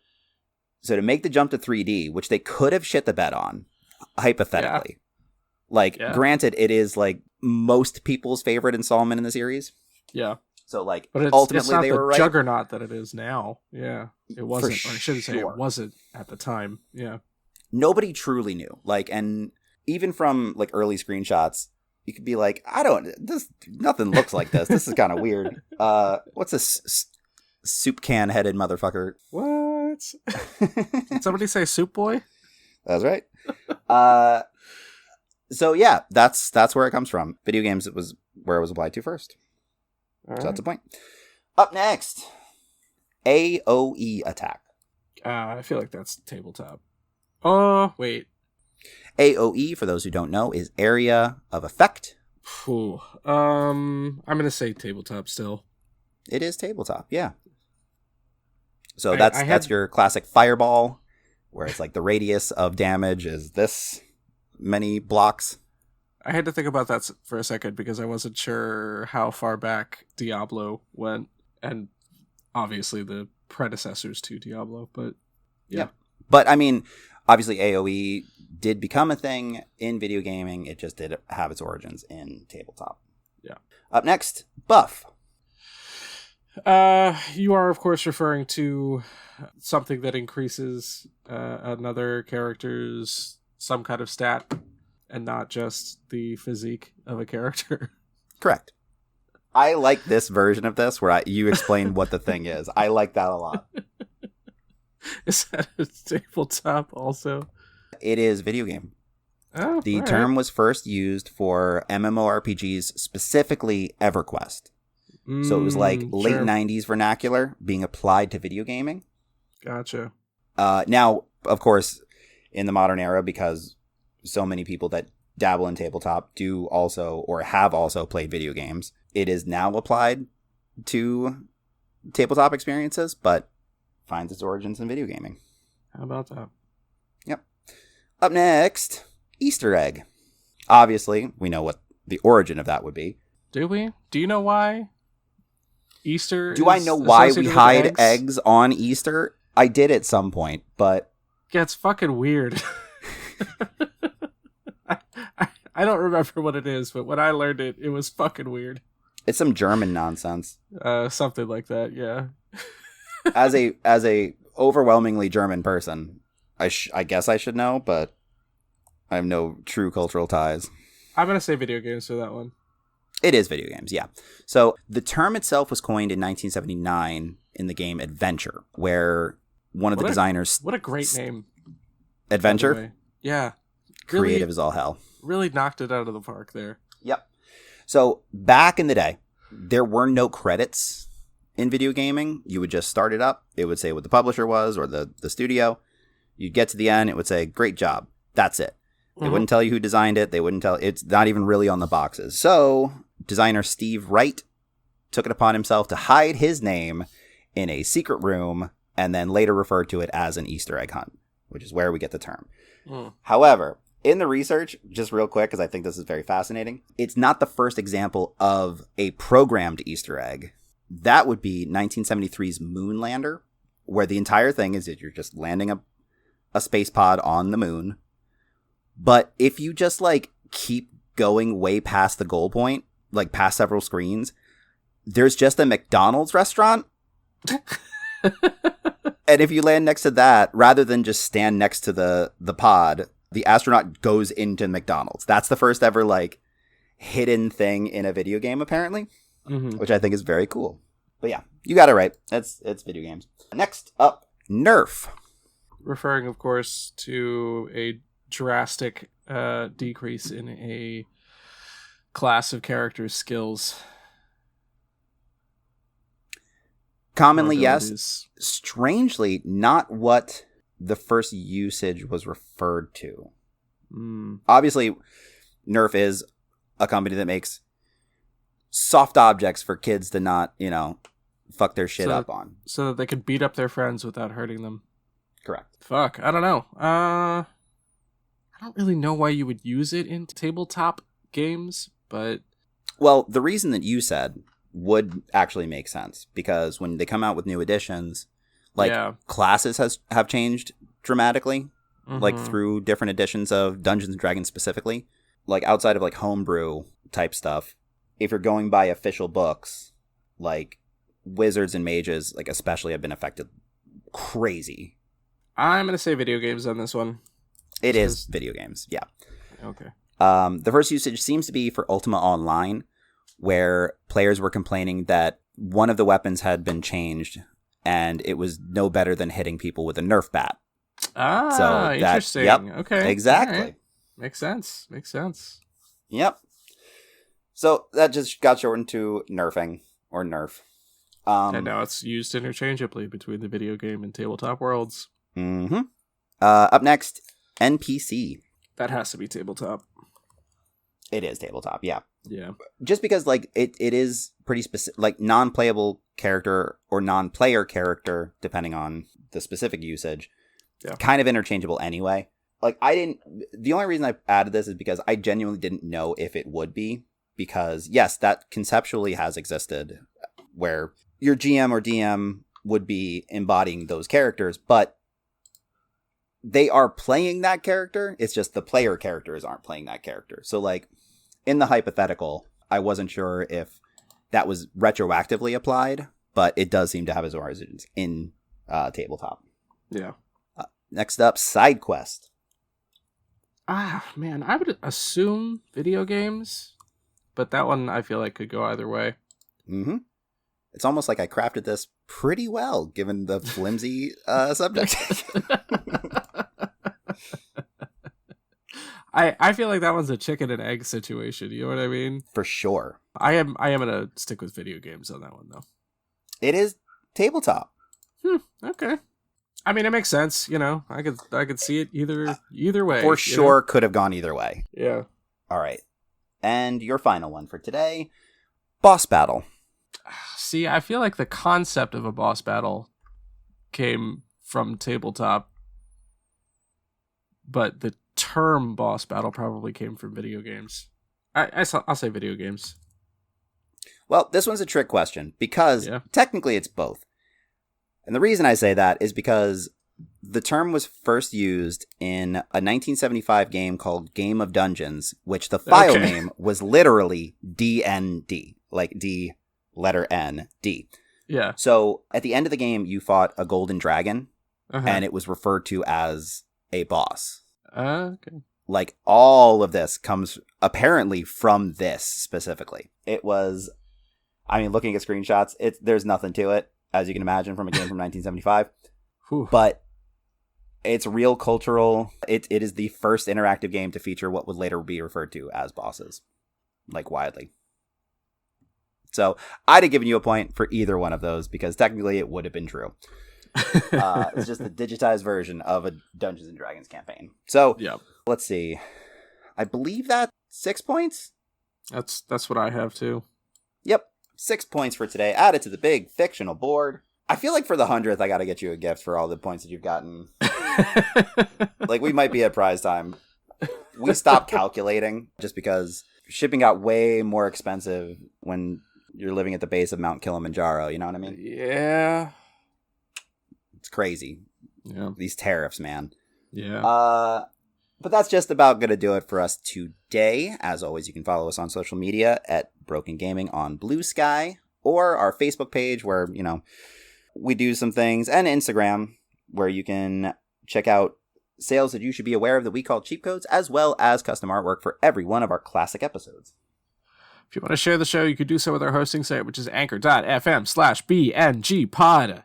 So to make the jump to 3D, which they could have shit the bed on, hypothetically. Like, granted, it is, like, most people's favorite installment in the series. Yeah. So, like, but ultimately they were right. It's not the juggernaut that it is now. Yeah. It wasn't, or I shouldn't say it wasn't at the time. Yeah. Nobody truly knew. Like, and even from, like, early screenshots, you could be like, nothing looks like this. This is kind of weird. What's this soup can headed motherfucker? What? Did somebody say soup boy? That's right. So yeah, that's where it comes from. Video games, it was where it was applied to first. So that's the point. Up next, AOE attack. I feel like that's tabletop. Oh, wait. AOE, for those who don't know, is area of effect. I'm going to say tabletop still. It is tabletop, yeah. So that's your classic fireball, where it's like the radius of damage is this many blocks. I had to think about that for a second because I wasn't sure how far back Diablo went, and obviously the predecessors to Diablo, but yeah. But I mean, obviously AOE did become a thing in video gaming. It just did have its origins in tabletop. Yeah. Up next, buff. You are, of course, referring to something that increases another character's some kind of stat and not just the physique of a character. Correct. I like this version of this where you explain what the thing is. I like that a lot. Is that a tabletop also? It is video game. Oh, the term was first used for MMORPGs, specifically EverQuest. So it was like late 90s vernacular being applied to video gaming. Gotcha. Now, of course, in the modern era, because so many people that dabble in tabletop do also or have also played video games, it is now applied to tabletop experiences, but finds its origins in video gaming. How about that? Yep. Up next, Easter egg. Obviously, we know what the origin of that would be. Do we? Do you know why Easter Do I know why we hide eggs on Easter? I did at some point, but... Yeah, it's fucking weird. I don't remember what it is, but when I learned it, it was fucking weird. It's some German nonsense. Something like that, yeah. As a overwhelmingly German person, I guess I should know, but I have no true cultural ties. I'm going to say video games for that one. It is video games, yeah. So the term itself was coined in 1979 in the game Adventure, where one of the designers... What a great name. Adventure? Yeah. Creative as all hell. Really knocked it out of the park there. Yep. So back in the day, there were no credits in video gaming. You would just start it up. It would say what the publisher was or the studio. You'd get to the end. It would say, great job. That's it. They wouldn't tell you who designed it. They wouldn't tell. It's not even really on the boxes. So designer Steve Wright took it upon himself to hide his name in a secret room and then later referred to it as an Easter egg hunt, which is where we get the term. However, in the research, just real quick, because I think this is very fascinating, it's not the first example of a programmed Easter egg. That would be 1973's Moonlander, where the entire thing is that you're just landing a space pod on the moon. But if you just, like, keep going way past the goal point, like past several screens, there's just a McDonald's restaurant. And if you land next to that, rather than just stand next to the pod, the astronaut goes into McDonald's. That's the first ever, like, hidden thing in a video game, apparently, which I think is very cool. But yeah, you got it right. It's video games. Next up, Nerf. Referring, of course, to a drastic decrease in a class of characters' skills. Commonly, yes. Strangely, not what the first usage was referred to. Obviously, Nerf is a company that makes soft objects for kids to not, fuck their shit up on. So that they can beat up their friends without hurting them. Correct. Fuck, I don't know. I don't really know why you would use it in tabletop games, but... Well, the reason that you said would actually make sense, because when they come out with new editions, classes have changed dramatically, through different editions of Dungeons and Dragons specifically. Like, outside of, homebrew type stuff, if you're going by official books, wizards and mages, especially, have been affected crazy. I'm going to say video games on this one. It is video games, yeah. Okay. The first usage seems to be for Ultima Online, where players were complaining that one of the weapons had been changed, and it was no better than hitting people with a Nerf bat. Interesting. Yep, okay. Exactly. Right. Makes sense. Yep. So that just got shortened to nerfing, or Nerf. And now it's used interchangeably between the video game and tabletop worlds. Mm-hmm. Up next, NPC. That has to be tabletop. It is tabletop, yeah. Yeah. Just because, it is pretty specific, non-playable character or non-player character, depending on the specific usage, kind of interchangeable anyway. The only reason I added this is because I genuinely didn't know if it would be, because, yes, that conceptually has existed, where your GM or DM would be embodying those characters, but they are playing that character. It's just the player characters aren't playing that character. So, in the hypothetical, I wasn't sure if that was retroactively applied, but it does seem to have its origins in tabletop. Yeah. Next up, side quest. Man, I would assume video games, but that one I feel like could go either way. Mm-hmm. It's almost like I crafted this pretty well, given the flimsy subject. I feel like that one's a chicken and egg situation. You know what I mean? For sure. I am gonna stick with video games on that one though. It is tabletop. Okay. I mean, it makes sense. I could see it either way. For sure, could have gone either way. Yeah. All right. And your final one for today, boss battle. See, I feel like the concept of a boss battle came from tabletop, but the term boss battle probably came from video games. I'll say video games. Well, this one's a trick question, because technically it's both. And the reason I say that is because the term was first used in a 1975 game called Game of Dungeons, which the file name was literally DND, like D, letter N, D. Yeah. So at the end of the game, you fought a golden dragon, and it was referred to as a boss. Okay. All of this comes apparently from this specifically. It was, looking at screenshots, there's nothing to it, as you can imagine, from a game from 1975. But it's real cultural. It is the first interactive game to feature what would later be referred to as bosses, widely. So I'd have given you a point for either one of those, because technically it would have been true. It's just the digitized version of a Dungeons and Dragons campaign. So let's see. I believe that's 6 points. That's what I have too. Yep. 6 points for today, added to the big fictional board. I feel like for the 100th, I got to get you a gift for all the points that you've gotten. We might be at prize time. We stopped calculating just because shipping got way more expensive when you're living at the base of Mount Kilimanjaro. You know what I mean? Yeah. It's crazy. Yeah. These tariffs, man. Yeah. But that's just about going to do it for us today. As always, you can follow us on social media at Broken Gaming on Blue Sky, or our Facebook page where, we do some things, and Instagram where you can check out sales that you should be aware of that we call cheap codes, as well as custom artwork for every one of our classic episodes. If you want to share the show, you could do so with our hosting site, which is anchor.fm/BNGpod.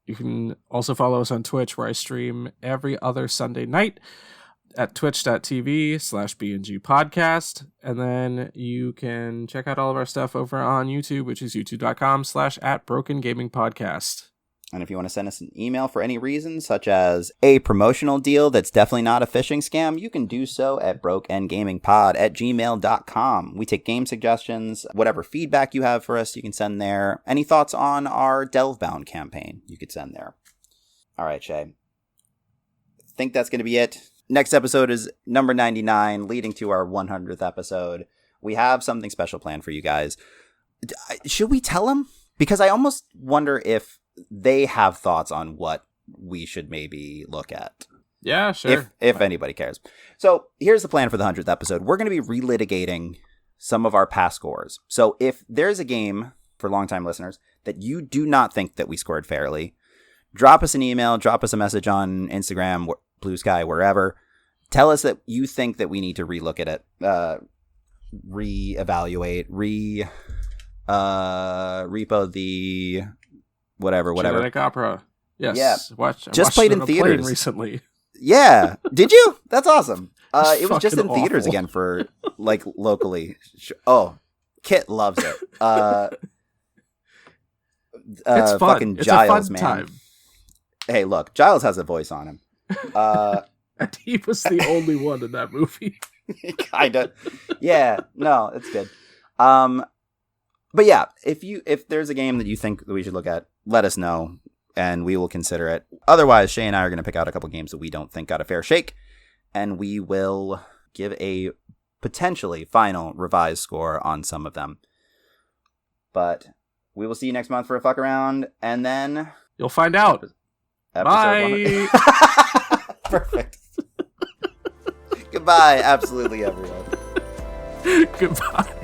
You can also follow us on Twitch, where I stream every other Sunday night. at twitch.tv/BNG podcast. And then you can check out all of our stuff over on YouTube, which is youtube.com/@brokengamingpodcast. And if you want to send us an email for any reason, such as a promotional deal that's definitely not a phishing scam, you can do so at brokengamingpod@gmail.com. We take game suggestions, whatever feedback you have for us, you can send there. Any thoughts on our Delvebound campaign, you could send there. All right, Shay. I think that's going to be it. Next episode is number 99, leading to our 100th episode. We have something special planned for you guys. Should we tell them? Because I almost wonder if they have thoughts on what we should maybe look at. Yeah, sure. If anybody cares. So here's the plan for the 100th episode. We're going to be relitigating some of our past scores. So if there's a game, for longtime listeners, that you do not think that we scored fairly, drop us an email, drop us a message on Instagram, Blue Sky, wherever. Tell us that you think that we need to relook at it, reevaluate, repo the... whatever. Genetic Opera. Yes. Yeah. Just played it in on a theaters plane recently. Yeah. Did you? That's awesome. It was just in fucking theaters awful. again for, like, locally. Oh, Kit loves it. It's fun. Fucking It's Giles, a fun man. time. Hey, look, Giles has a voice on him. And he was the only one in that movie. Kinda. Yeah. No, it's good. But yeah, if there's a game that you think that we should look at, let us know, and we will consider it. Otherwise, Shay and I are going to pick out a couple games that we don't think got a fair shake, and we will give a potentially final revised score on some of them. But we will see you next month for a fuck around, and then You'll find out. Bye. Perfect. Goodbye, absolutely everyone. Goodbye.